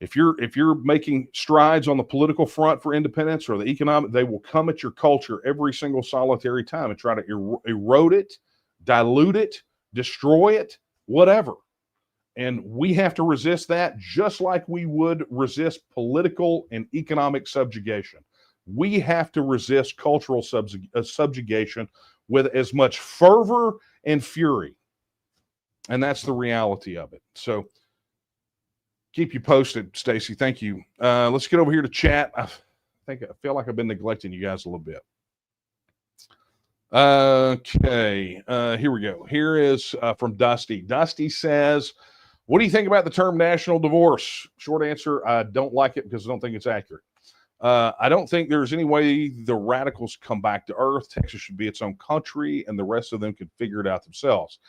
If you're making strides on the political front for independence or the economic, they will come at your culture every single solitary time and try to erode it, dilute it, destroy it, whatever. And we have to resist that just like we would resist political and economic subjugation. We have to resist cultural subjugation with as much fervor and fury. And that's the reality of it. So keep you posted, Stacy. Thank you. Let's get over here to chat. I feel like I've been neglecting you guys a little bit. Okay. Here we go. Here is from Dusty. Dusty says, what do you think about the term national divorce? Short answer, I don't like it because I don't think it's accurate. I don't think there's any way the radicals come back to earth. Texas should be its own country, and the rest of them can figure it out themselves.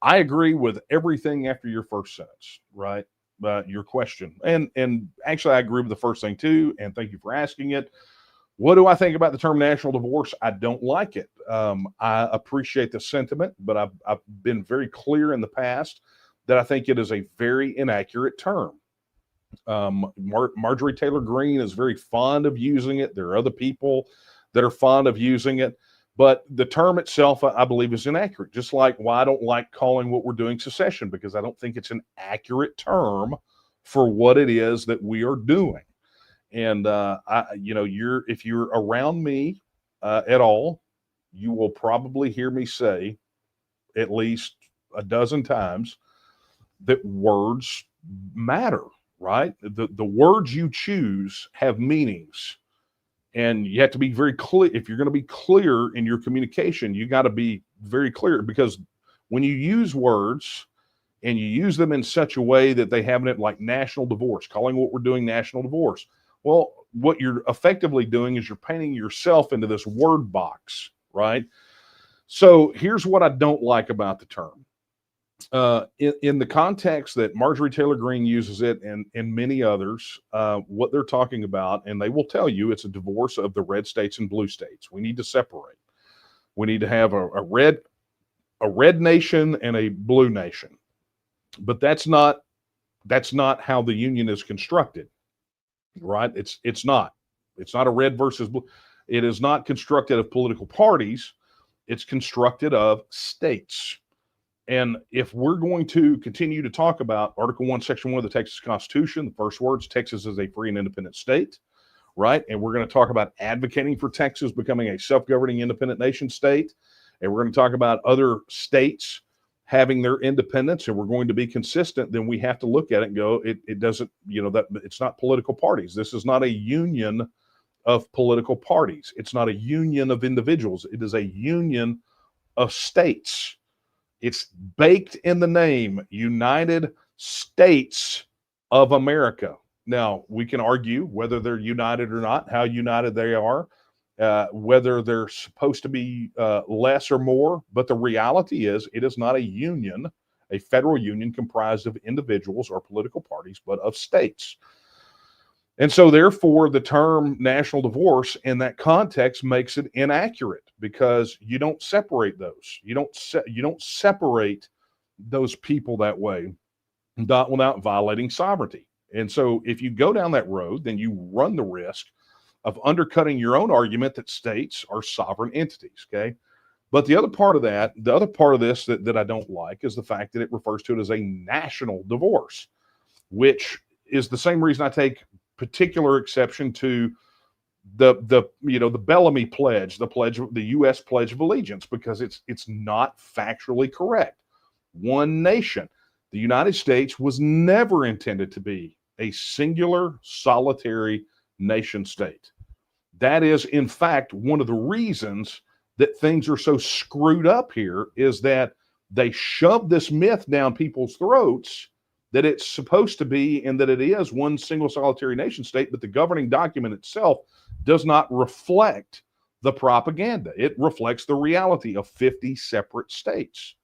I agree with everything after your first sentence, right? Your question. And actually, I agree with the first thing too, and thank you for asking it. What do I think about the term national divorce? I don't like it. I appreciate the sentiment, but I've been very clear in the past that I think it is a very inaccurate term. Marjorie Taylor Greene is very fond of using it. There are other people that are fond of using it. But the term itself, I believe, is inaccurate. Just like why I don't like calling what we're doing secession, because I don't think it's an accurate term for what it is that we are doing. And if you're around me at all, you will probably hear me say at least a dozen times that words matter, right? The words you choose have meanings. And you have to be very clear. If you're going to be clear in your communication, you got to be very clear, because when you use words and you use them in such a way that they have it like national divorce, calling what we're doing national divorce, well, what you're effectively doing is you're painting yourself into this word box, right? So here's what I don't like about the term. In the context that Marjorie Taylor Greene uses it, and many others, what they're talking about, and they will tell you, it's a divorce of the red states and blue states. We need to separate. We need to have a red nation and a blue nation. But that's not how the union is constructed, right? It's not a red versus blue. It is not constructed of political parties. It's constructed of states. And if we're going to continue to talk about Article 1, Section 1 of the Texas Constitution, the first words, Texas is a free and independent state, right? And we're going to talk about advocating for Texas becoming a self-governing independent nation state. And we're going to talk about other states having their independence, and we're going to be consistent, then we have to look at it and go, it doesn't, that it's not political parties. This is not a union of political parties. It's not a union of individuals. It is a union of states. It's baked in the name, United States of America. Now, we can argue whether they're united or not, how united they are, whether they're supposed to be less or more. But the reality is, it is not a union, a federal union comprised of individuals or political parties, but of states. And so therefore, the term national divorce in that context makes it inaccurate, because you don't separate those. You don't separate those people that way, not without violating sovereignty. And so if you go down that road, then you run the risk of undercutting your own argument that states are sovereign entities, okay? But the other part of this that I don't like is the fact that it refers to it as a national divorce, which is the same reason I take particular exception to the Bellamy Pledge, the U.S. Pledge of Allegiance, because it's not factually correct. One nation. The United States was never intended to be a singular, solitary nation state. That is, in fact, one of the reasons that things are so screwed up here, is that they shove this myth down people's throats that it's supposed to be, and that it is one single solitary nation state, but the governing document itself does not reflect the propaganda. It reflects the reality of 50 separate states.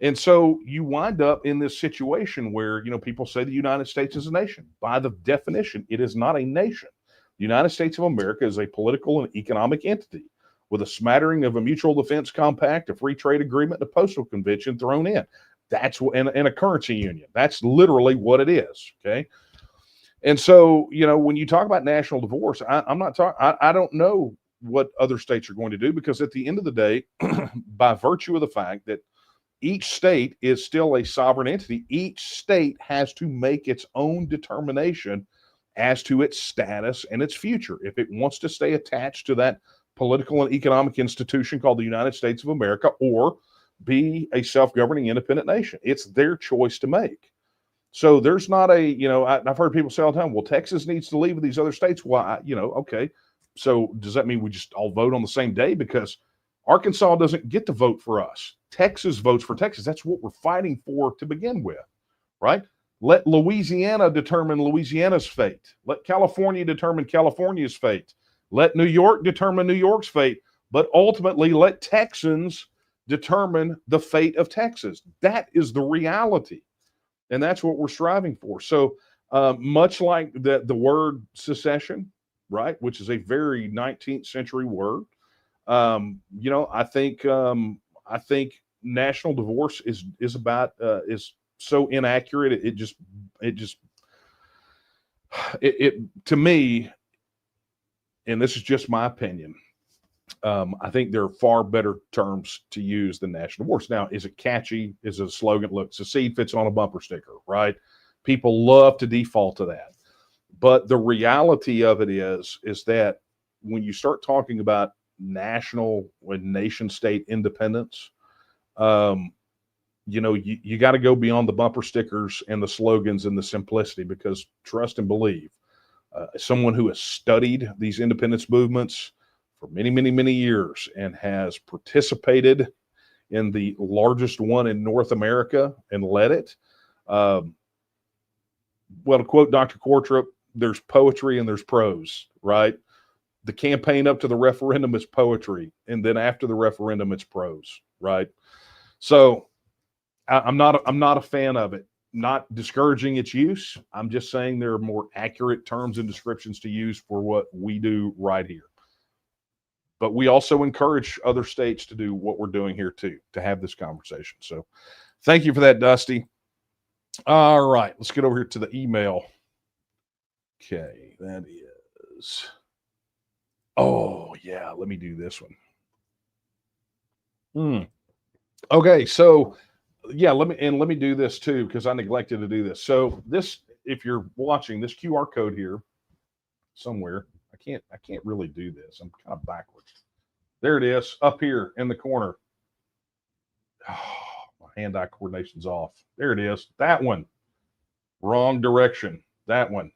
And so you wind up in this situation where, people say the United States is a nation. By the definition, it is not a nation. The United States of America is a political and economic entity with a smattering of a mutual defense compact, a free trade agreement, and a postal convention thrown in. That's and a currency union. That's literally what it is. Okay. And so, when you talk about national divorce, I'm not talking, I don't know what other states are going to do, because at the end of the day, by virtue of the fact that each state is still a sovereign entity, each state has to make its own determination as to its status and its future. If it wants to stay attached to that political and economic institution called the United States of America, or be a self-governing independent nation, it's their choice to make. So there's not I've heard people say all the time, well, Texas needs to leave with these other states. Why? Okay. So does that mean we just all vote on the same day? Because Arkansas doesn't get to vote for us. Texas votes for Texas. That's what we're fighting for to begin with, right? Let Louisiana determine Louisiana's fate. Let California determine California's fate. Let New York determine New York's fate. But ultimately, let Texans determine the fate of Texas. That is the reality. And that's what we're striving for. So much like the word secession, right, which is a very 19th century word, I think national divorce is so inaccurate. It just To me, and this is just my opinion, I think there are far better terms to use than national divorce. Now, is it catchy? Is it a slogan? Look, secede fits on a bumper sticker, right? People love to default to that. But the reality of it is that when you start talking about national and nation state independence, you got to go beyond the bumper stickers and the slogans and the simplicity, because trust and believe, someone who has studied these independence movements for many, many, many years and has participated in the largest one in North America and led it. Well, to quote Dr. Kortrup, there's poetry and there's prose, right? The campaign up to the referendum is poetry, and then after the referendum, it's prose, right? So I'm not a fan of it. Not discouraging its use. I'm just saying there are more accurate terms and descriptions to use for what we do right here. But we also encourage other states to do what we're doing here too, to have this conversation. So thank you for that, Dusty. All right, let's get over here to the email. Okay, that is. Oh, yeah, let me do this one. Okay, so yeah, let me do this too, because I neglected to do this. So this, if you're watching, this QR code here somewhere, I can't really do this. I'm kind of backwards. There it is, up here in the corner. Oh, my hand-eye coordination's off. There it is. That one. Wrong direction. That one.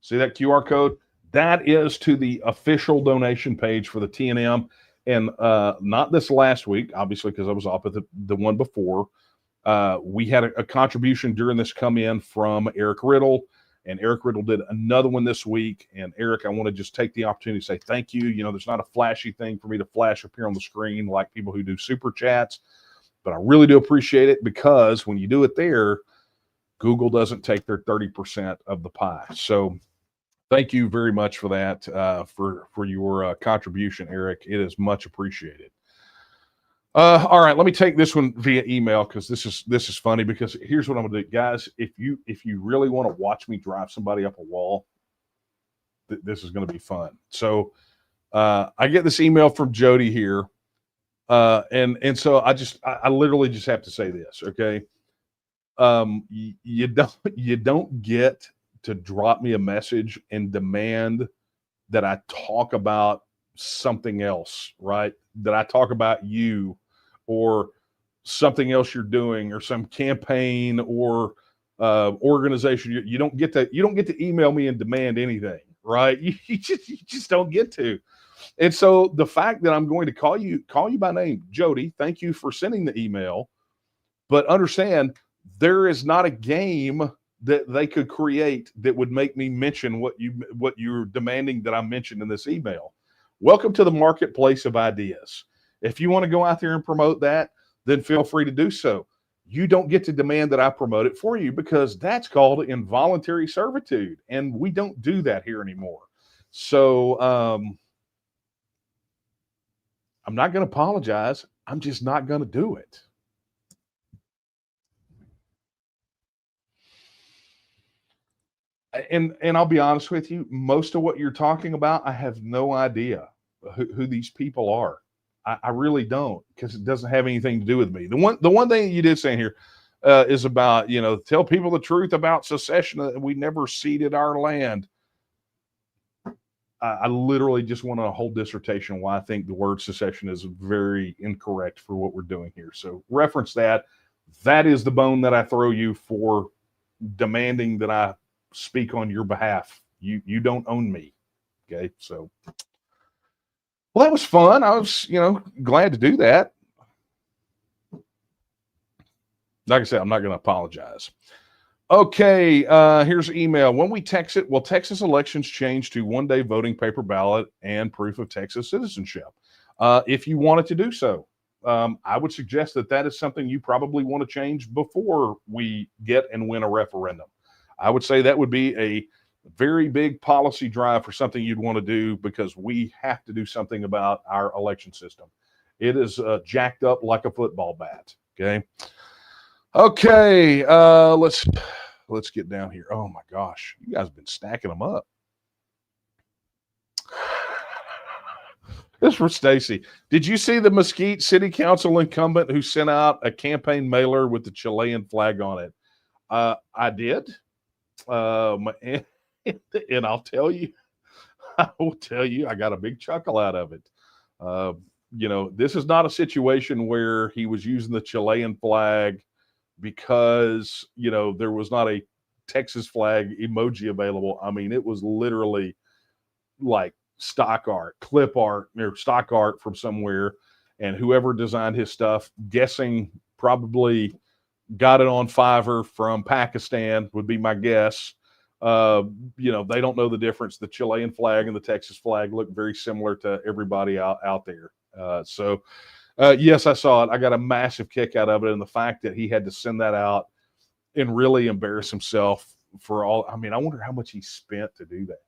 See that QR code? That is to the official donation page for the TNM. And not this last week, obviously, because I was off at the one before. We had a contribution during this come in from Eric Riddle, and Eric Riddle did another one this week. And Eric, I want to just take the opportunity to say thank you. You know, there's not a flashy thing for me to flash up here on the screen like people who do super chats, but I really do appreciate it, because when you do it there, Google doesn't take their 30% of the pie. So thank you very much for that, for your contribution, Eric. It is much appreciated. All right, let me take this one via email, because this is funny, because here's what I'm gonna do, guys. If you really want to watch me drive somebody up a wall, this is going to be fun. So I get this email from Jody here, and so I literally just have to say this, okay? You don't get to drop me a message and demand that I talk about something else, right? That I talk about you or something else you're doing, or some campaign or organization. You don't get to email me and demand anything, right? You just don't get to. And so the fact that I'm going to call you by name, Jody, thank you for sending the email, but understand there is not a game that they could create that would make me mention what you're demanding that I mention in this email. Welcome to the marketplace of ideas. If you want to go out there and promote that, then feel free to do so. You don't get to demand that I promote it for you, because that's called involuntary servitude, and we don't do that here anymore. So I'm not going to apologize. I'm just not going to do it. And I'll be honest with you, most of what you're talking about, I have no idea who these people are. I really don't, because it doesn't have anything to do with me. The one thing you did say here is about, tell people the truth about secession. We never ceded our land. I literally just want a whole dissertation on why I think the word secession is very incorrect for what we're doing here. So reference that. That is the bone that I throw you for demanding that I speak on your behalf. You don't own me. Okay. So, well, that was fun. I was, glad to do that. Like I said, I'm not going to apologize. Okay. Here's an email. When we TEXIT, will Texas elections change to one-day voting paper ballot and proof of Texas citizenship? If you wanted to do so, I would suggest that is something you probably want to change before we get and win a referendum. I would say that would be a very big policy drive for something you'd want to do, because we have to do something about our election system. It is jacked up like a football bat. Okay. Let's let's get down here. Oh my gosh, you guys have been stacking them up. This is for Stacy. Did you see the Mesquite City Council incumbent who sent out a campaign mailer with the Chilean flag on it? I did. And, and I'll tell you, I will tell you, I got a big chuckle out of it. This is not a situation where he was using the Chilean flag because, there was not a Texas flag emoji available. I mean, it was literally like stock art, clip art, or stock art from somewhere. And whoever designed his stuff, guessing probably got it on Fiverr from Pakistan would be my guess. They don't know the difference. The Chilean flag and the Texas flag look very similar to everybody out there. Yes, I saw it. I got a massive kick out of it, and the fact that he had to send that out and really embarrass himself for all. I mean, I wonder how much he spent to do that.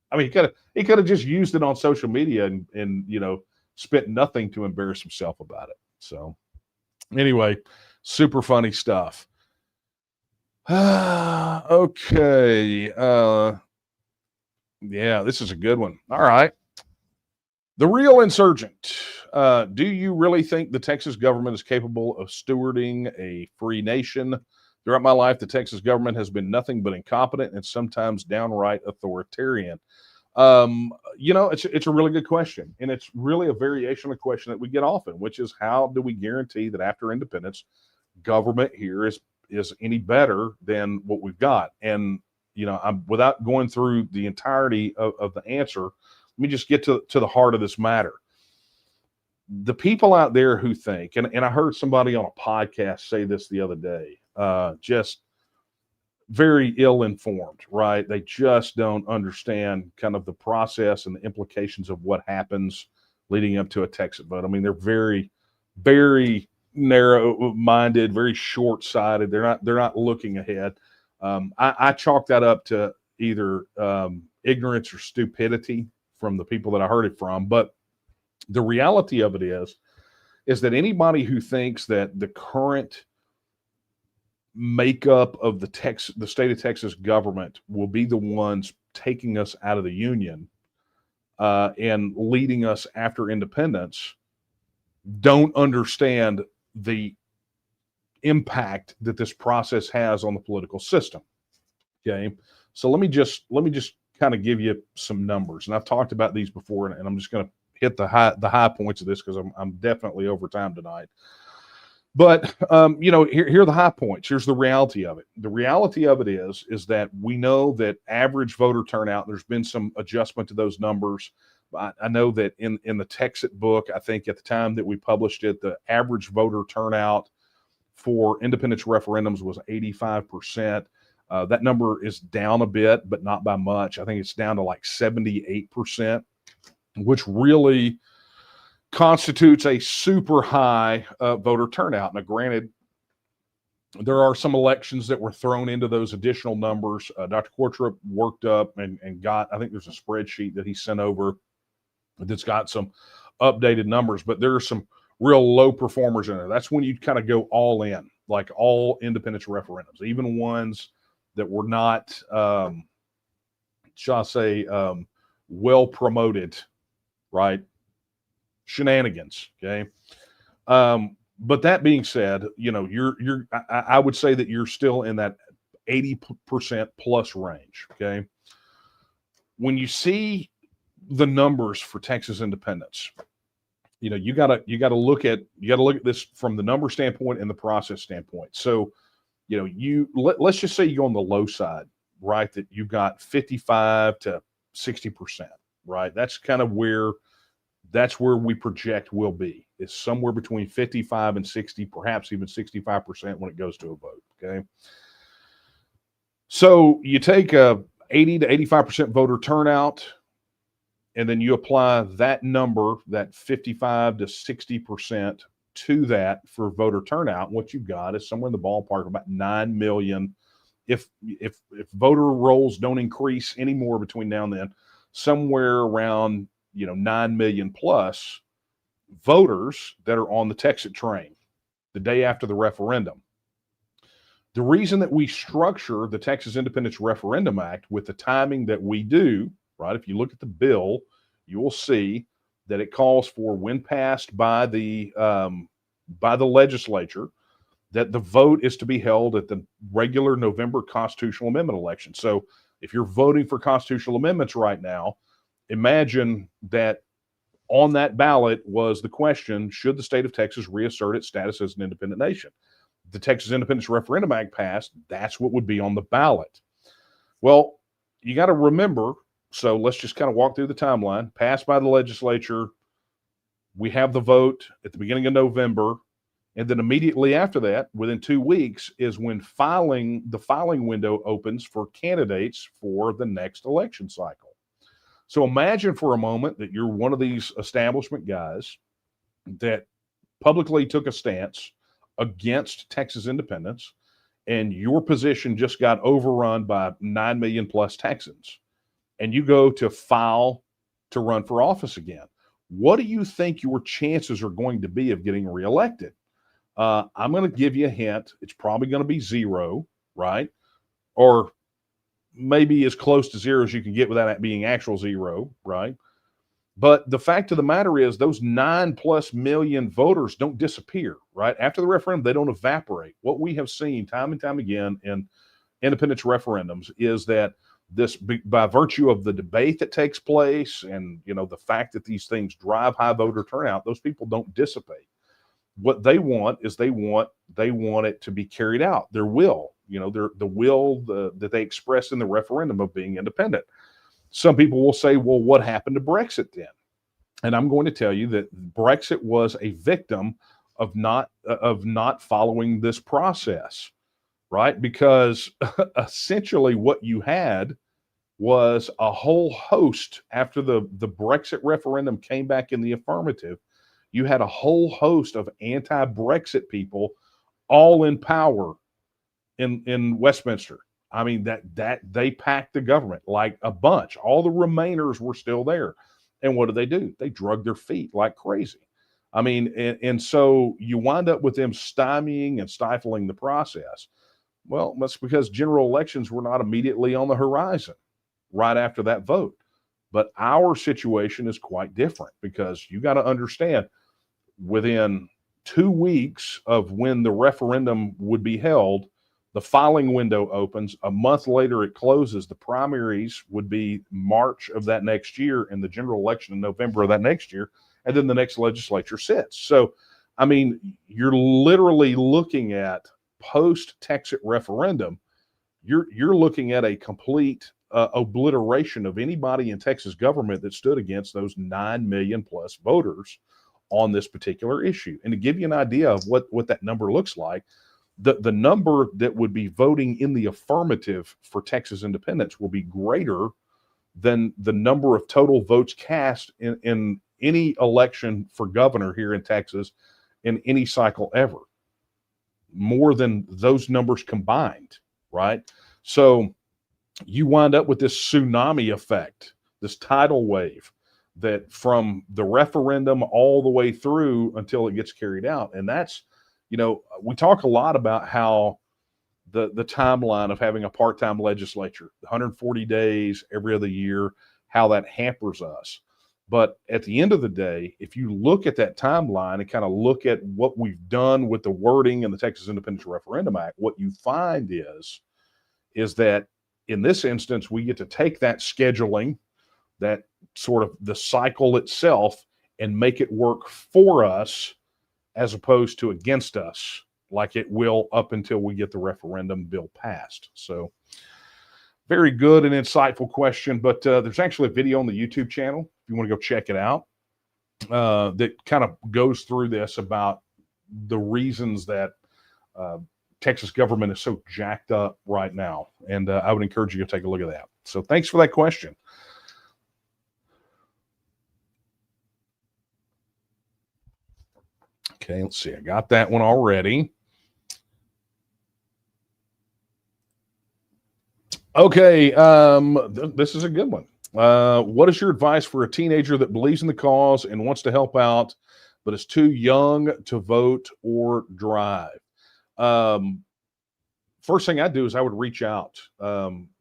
I mean, he could have just used it on social media and spent nothing to embarrass himself about it. So anyway, super funny stuff. Okay. Yeah, this is a good one. All right. The real insurgent. Do you really think the Texas government is capable of stewarding a free nation? Throughout my life, the Texas government has been nothing but incompetent and sometimes downright authoritarian. It's a really good question, and it's really a variation of a question that we get often, which is how do we guarantee that after independence, government here is any better than what we've got? And I'm without going through the entirety of the answer. Let me just get to the heart of this matter. The people out there who think, and I heard somebody on a podcast say this the other day, just very ill-informed, right? They just don't understand kind of the process and the implications of what happens leading up to a TEXIT vote. I mean, they're very, very narrow-minded, very short-sighted. They're not looking ahead. I chalk that up to either ignorance or stupidity from the people that I heard it from. But the reality of it is that anybody who thinks that the current makeup of the state of Texas government will be the ones taking us out of the union and leading us after independence don't understand the impact that this process has on the political system. Okay, so let me just kind of give you some numbers, and I've talked about these before, and I'm just going to hit the high points of this because I'm definitely over time tonight. But here are the high points. Here's the reality of it. The reality of it is that we know that average voter turnout. There's been some adjustment to those numbers. I know that in the TEXIT book, I think at the time that we published it, the average voter turnout for independence referendums was 85%. That number is down a bit, but not by much. I think it's down to like 78%, which really constitutes a super high voter turnout. Now, granted, there are some elections that were thrown into those additional numbers. Dr. Quartrip worked up and got, I think there's a spreadsheet that he sent over that's got some updated numbers, but there are some real low performers in there. That's when you kind of go all in, like all independence referendums, even ones that were not, shall I say, well promoted, right? Shenanigans. Okay. But that being said, I would say that you're still in that 80% plus range. Okay. When you see the numbers for Texas independence, you gotta look at this from the number standpoint and the process standpoint. So, let's just say you go on the low side, right? That you've got 55 to 60%, right? That's kind of where we project will be, is somewhere between 55 and 60, perhaps even 65% when it goes to a vote. Okay. So you take a 80 to 85% voter turnout, and then you apply that number, that 55 to 60% to that for voter turnout. What you've got is somewhere in the ballpark of about 9 million. If voter rolls don't increase anymore between now and then, somewhere around 9 million plus voters that are on the TEXIT train the day after the referendum. The reason that we structure the Texas Independence Referendum Act with the timing that we do, right? If you look at the bill, you will see that it calls for, when passed by the legislature, that the vote is to be held at the regular November constitutional amendment election. So if you're voting for constitutional amendments right now, imagine that on that ballot was the question, should the state of Texas reassert its status as an independent nation? The Texas Independence Referendum Act passed, that's what would be on the ballot. Well, you got to remember, so let's just kind of walk through the timeline. Passed by the legislature, we have the vote at the beginning of November, and then immediately after that, within 2 weeks, is when the filing window opens for candidates for the next election cycle. So imagine for a moment that you're one of these establishment guys that publicly took a stance against Texas independence, and your position just got overrun by 9 million plus Texans, and you go to file to run for office again. What do you think your chances are going to be of getting reelected? I'm going to give you a hint. It's probably going to be 0, right? Or maybe as close to 0 as you can get without it being actual 0, right? But the fact of the matter is those 9+ million voters don't disappear, right? After the referendum, they don't evaporate. What we have seen time and time again in independence referendums is that by virtue of the debate that takes place and, the fact that these things drive high voter turnout, those people don't dissipate. What they want is they want it to be carried out, their will, the will that they expressed in the referendum of being independent. Some people will say, well, what happened to Brexit then? And I'm going to tell you that Brexit was a victim of not following this process, right? Because essentially what you had was a whole host, after the Brexit referendum came back in the affirmative, you had a whole host of anti-Brexit people all in power in Westminster. I mean, that they packed the government like a bunch. All the remainers were still there. And what do? They drug their feet like crazy. I mean, and so you wind up with them stymieing and stifling the process. Well, that's because general elections were not immediately on the horizon right after that vote. But our situation is quite different, because you got to understand, within 2 weeks of when the referendum would be held, the filing window opens. A month later, it closes. The primaries would be March of that next year, and the general election in November of that next year. And then the next legislature sits. So, I mean, you're literally looking at post-TEXIT referendum. You're looking at a complete obliteration of anybody in Texas government that stood against those 9 million plus voters on this particular issue. And to give you an idea of what that number looks like, the number that would be voting in the affirmative for Texas independence will be greater than the number of total votes cast in any election for governor here in Texas in any cycle ever. More than those numbers combined, right? So you wind up with this tsunami effect, this tidal wave, that from the referendum all the way through until it gets carried out. And that's, we talk a lot about how the timeline of having a part-time legislature, 140 days every other year, how that hampers us. But at the end of the day, if you look at that timeline and kind of look at what we've done with the wording in the Texas Independence Referendum Act, what you find is that in this instance, we get to take that scheduling, that sort of the cycle itself, and make it work for us as opposed to against us, like it will up until we get the referendum bill passed. So very good and insightful question, but there's actually a video on the YouTube channel, if you want to go check it out, that kind of goes through this about the reasons that Texas government is so jacked up right now. And I would encourage you to take a look at that. So thanks for that question. Okay, let's see. I got that one already. Okay, this is a good one. What is your advice for a teenager that believes in the cause and wants to help out, but is too young to vote or drive? first thing I'd do is I would reach out.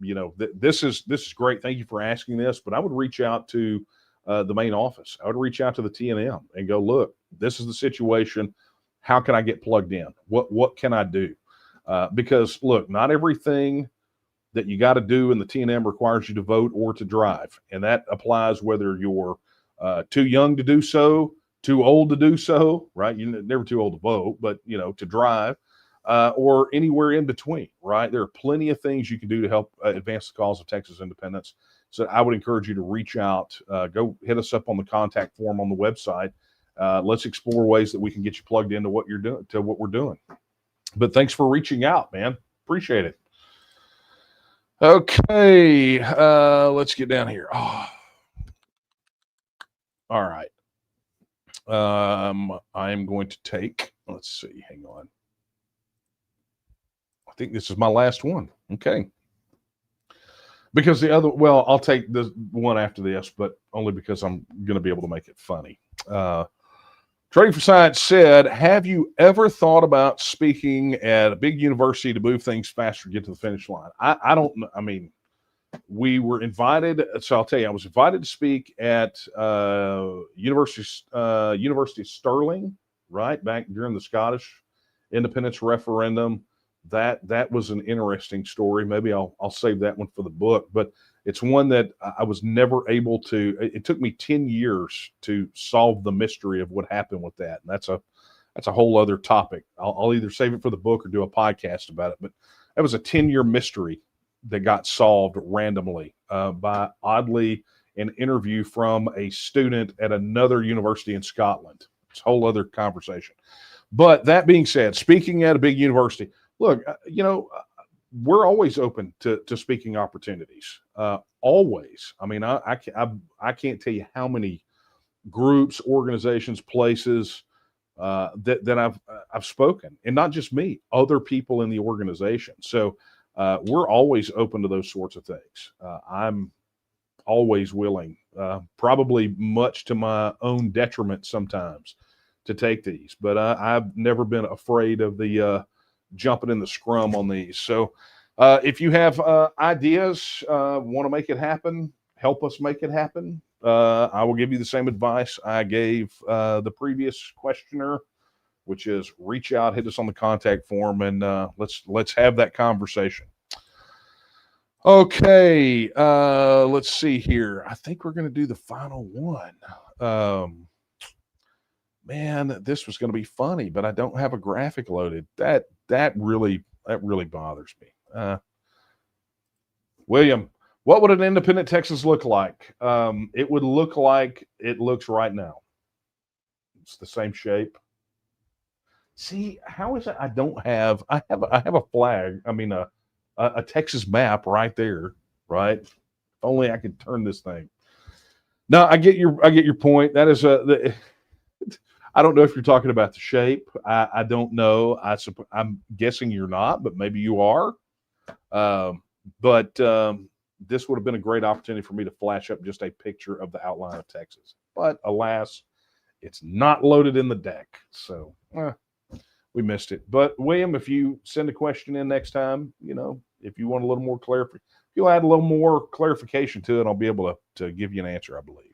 This is great. Thank you for asking this, but I would reach out to the main office. I would reach out to the TNM and go, look, this is the situation. How can I get plugged in? What can I do? Because look, not everything that you got to do in the TNM requires you to vote or to drive, and that applies whether you're too young to do so, too old to do so, right? You're never too old to vote, but to drive. Or anywhere in between, right? There are plenty of things you can do to help advance the cause of Texas independence. So I would encourage you to reach out, go hit us up on the contact form on the website. Let's explore ways that we can get you plugged into what you're doing, to what we're doing. But thanks for reaching out, man. Appreciate it. Okay, let's get down here. Oh. All right. I'm going to take, let's see, hang on. I think this is my last one. Okay. Because I'll take the one after this, but only because I'm going to be able to make it funny. Trading for Science said, have you ever thought about speaking at a big university to move things faster, get to the finish line? I don't know. I mean, we were invited. So I'll tell you, I was invited to speak at University of Stirling, right, back during the Scottish independence referendum. That was an interesting story. Maybe I'll save that one for the book, but it's one that I was never able to. It took me 10 years to solve the mystery of what happened with that, and that's a whole other topic. I'll either save it for the book or do a podcast about it. But that was a 10-year mystery that got solved randomly by, oddly, an interview from a student at another university in Scotland. It's a whole other conversation. But that being said, speaking at a big university, look, we're always open to speaking opportunities. Always. I mean, I can't tell you how many groups, organizations, places that I've spoken, and not just me, other people in the organization. So we're always open to those sorts of things. I'm always willing, probably much to my own detriment sometimes, to take these. But I've never been afraid of the jumping in the scrum on these. So if you have ideas, want to make it happen, help us make it happen, I will give you the same advice I gave the previous questioner, which is reach out, hit us on the contact form, and let's have that conversation. Okay, let's see here. I think we're going to do the final one. Man, this was going to be funny, but I don't have a graphic loaded. That really bothers me. William, what would an independent Texas look like? It would look like it looks right now. It's the same shape. See, how is it? I have a flag. I mean, a Texas map right there, right? If only I could turn this thing. No, I get your point. That is I don't know if you're talking about the shape. I don't know. I'm guessing you're not, but maybe you are. But this would have been a great opportunity for me to flash up just a picture of the outline of Texas. But alas, it's not loaded in the deck. So we missed it. But William, if you send a question in next time, if you want a little more clarification, if you'll add a little more clarification to it, I'll be able to give you an answer, I believe.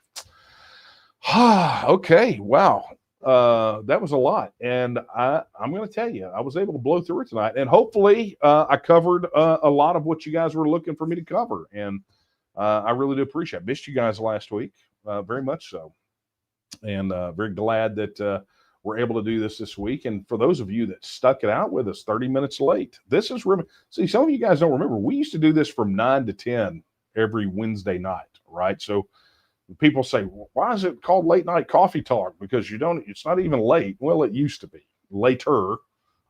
Okay. Wow. That was a lot. And I'm going to tell you, I was able to blow through it tonight. And hopefully I covered a lot of what you guys were looking for me to cover. And I really do appreciate it. Missed you guys last week, very much so. And very glad that we're able to do this week. And for those of you that stuck it out with us 30 minutes late, this is really, see, some of you guys don't remember, we used to do this from 9 to 10 every Wednesday night, right? So people say, well, why is it called late night coffee talk? Because it's not even late. Well, it used to be later.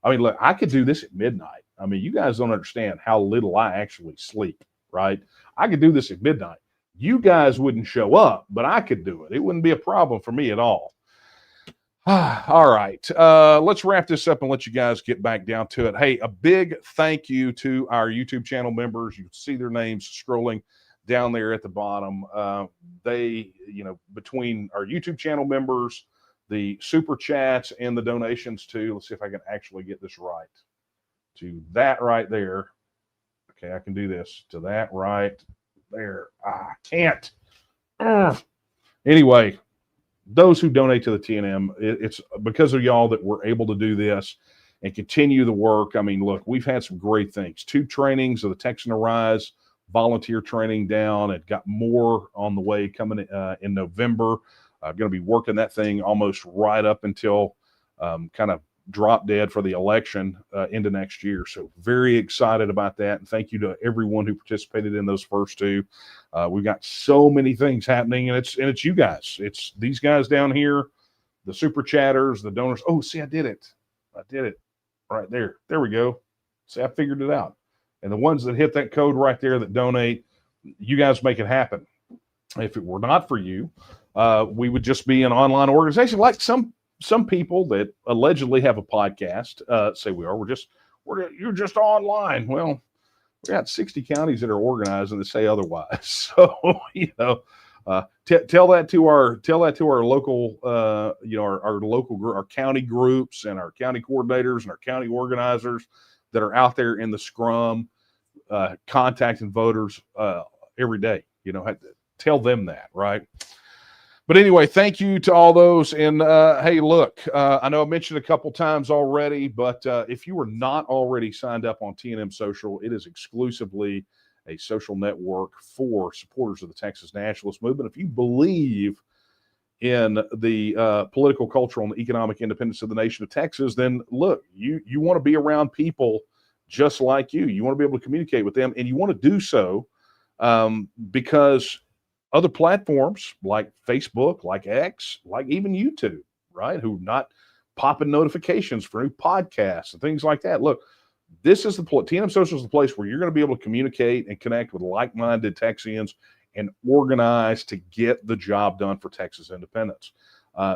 I mean, look, I could do this at midnight. I mean, you guys don't understand how little I actually sleep, right? I could do this at midnight. You guys wouldn't show up, but I could do it. It wouldn't be a problem for me at all. All right. Let's wrap this up and let you guys get back down to it. Hey, a big thank you to our YouTube channel members. You can see their names scrolling down there at the bottom. They, between our YouTube channel members, the super chats, and the donations too. Let's see if I can actually get this right. to that right there. Okay, I can do this to that right there. I can't. Anyway, those who donate to the TNM, it's because of y'all that we're able to do this and continue the work. I mean, look, we've had some great things. 2 trainings of the Texan Arise volunteer training down, and got more on the way coming in November. I'm going to be working that thing almost right up until kind of drop dead for the election into next year. So very excited about that. And thank you to everyone who participated in those first 2. We've got so many things happening, and it's you guys. It's these guys down here, the super chatters, the donors. Oh, see, I did it right there. There we go. See, I figured it out. And the ones that hit that code right there that donate, you guys make it happen. If it were not for you, we would just be an online organization like some people that allegedly have a podcast say we are. You're just online. Well, we got 60 counties that are organized and that say otherwise. So tell that to our local our county groups and our county coordinators and our county organizers that are out there in the scrum contacting voters every day. Tell them that, right? But anyway, thank you to all those. And hey, look, I know I mentioned a couple times already, but if you were not already signed up on TNM Social, it is exclusively a social network for supporters of the Texas Nationalist movement. If you believe in the political, cultural, and economic independence of the nation of Texas, then look, you want to be around people just like you. You want to be able to communicate with them, and you want to do so because other platforms like Facebook, like X, like even YouTube, right, who not popping notifications for new podcasts and things like that. Look, this is TNM Social is the place where you're going to be able to communicate and connect with like-minded Texians and organize to get the job done for Texas independence.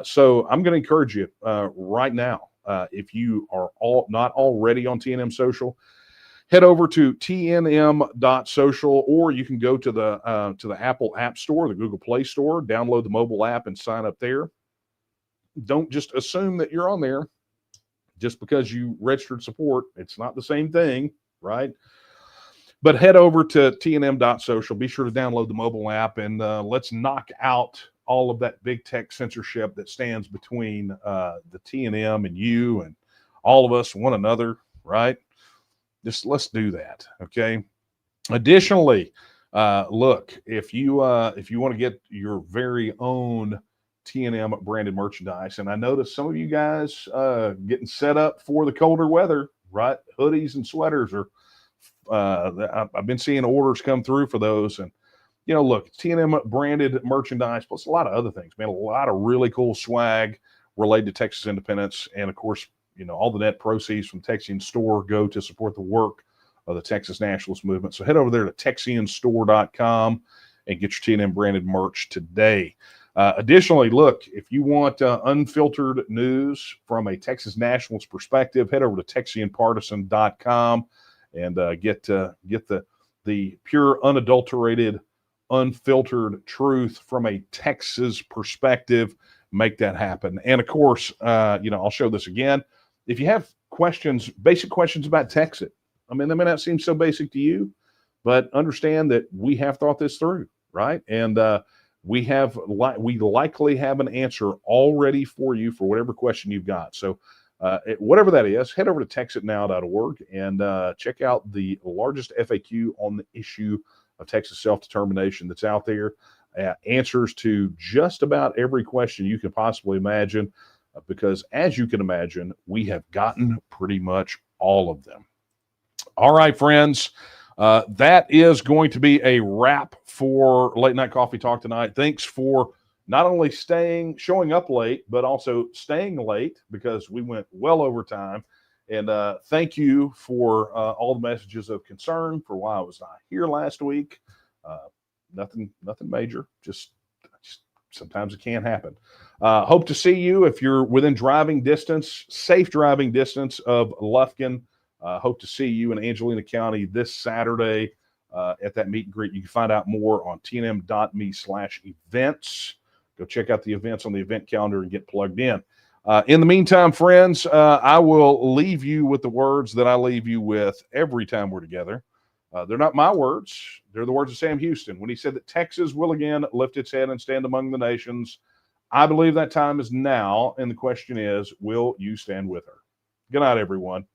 So I'm going to encourage you right now, if you are not already on TNM Social, head over to tnm.social, or you can go to the Apple App Store, the Google Play Store, download the mobile app and sign up there. Don't just assume that you're on there just because you registered support. It's not the same thing, right? But head over to tnm.social. Be sure to download the mobile app, and let's knock out all of that big tech censorship that stands between the TNM and you and all of us, one another, right? Just let's do that, okay? Additionally, look, if you want to get your very own TNM branded merchandise, and I noticed some of you guys getting set up for the colder weather, right? Hoodies and sweaters are. I've been seeing orders come through for those, and look, TNM branded merchandise plus a lot of other things, man. A lot of really cool swag related to Texas independence, and of course, all the net proceeds from Texian Store go to support the work of the Texas Nationalist movement. So head over there to texianstore.com and get your TNM branded merch today. Additionally, look, if you want unfiltered news from a Texas Nationalist perspective, head over to texianpartisan.com and get the pure, unadulterated, unfiltered truth from a Texas perspective. Make that happen. And of course, I'll show this again. If you have questions, basic questions about TEXIT, I mean, they may not seem so basic to you, but understand that we have thought this through, right? And we likely have an answer already for you for whatever question you've got. So whatever that is, head over to texitnow.org and check out the largest FAQ on the issue of Texas self-determination that's out there. Answers to just about every question you can possibly imagine, because as you can imagine, we have gotten pretty much all of them. All right, friends, that is going to be a wrap for Late Night Coffee Talk tonight. Thanks for not only showing up late, but also staying late, because we went well over time. And thank you for all the messages of concern for why I was not here last week. Nothing major. Just sometimes it can't happen. Hope to see you if you're within safe driving distance of Lufkin. Hope to see you in Angelina County this Saturday at that meet and greet. You can find out more on tnm.me/events. Go check out the events on the event calendar and get plugged in. In the meantime, friends, I will leave you with the words that I leave you with every time we're together. They're not my words. They're the words of Sam Houston when he said that Texas will again lift its head and stand among the nations. I believe that time is now. And the question is, will you stand with her? Good night, everyone.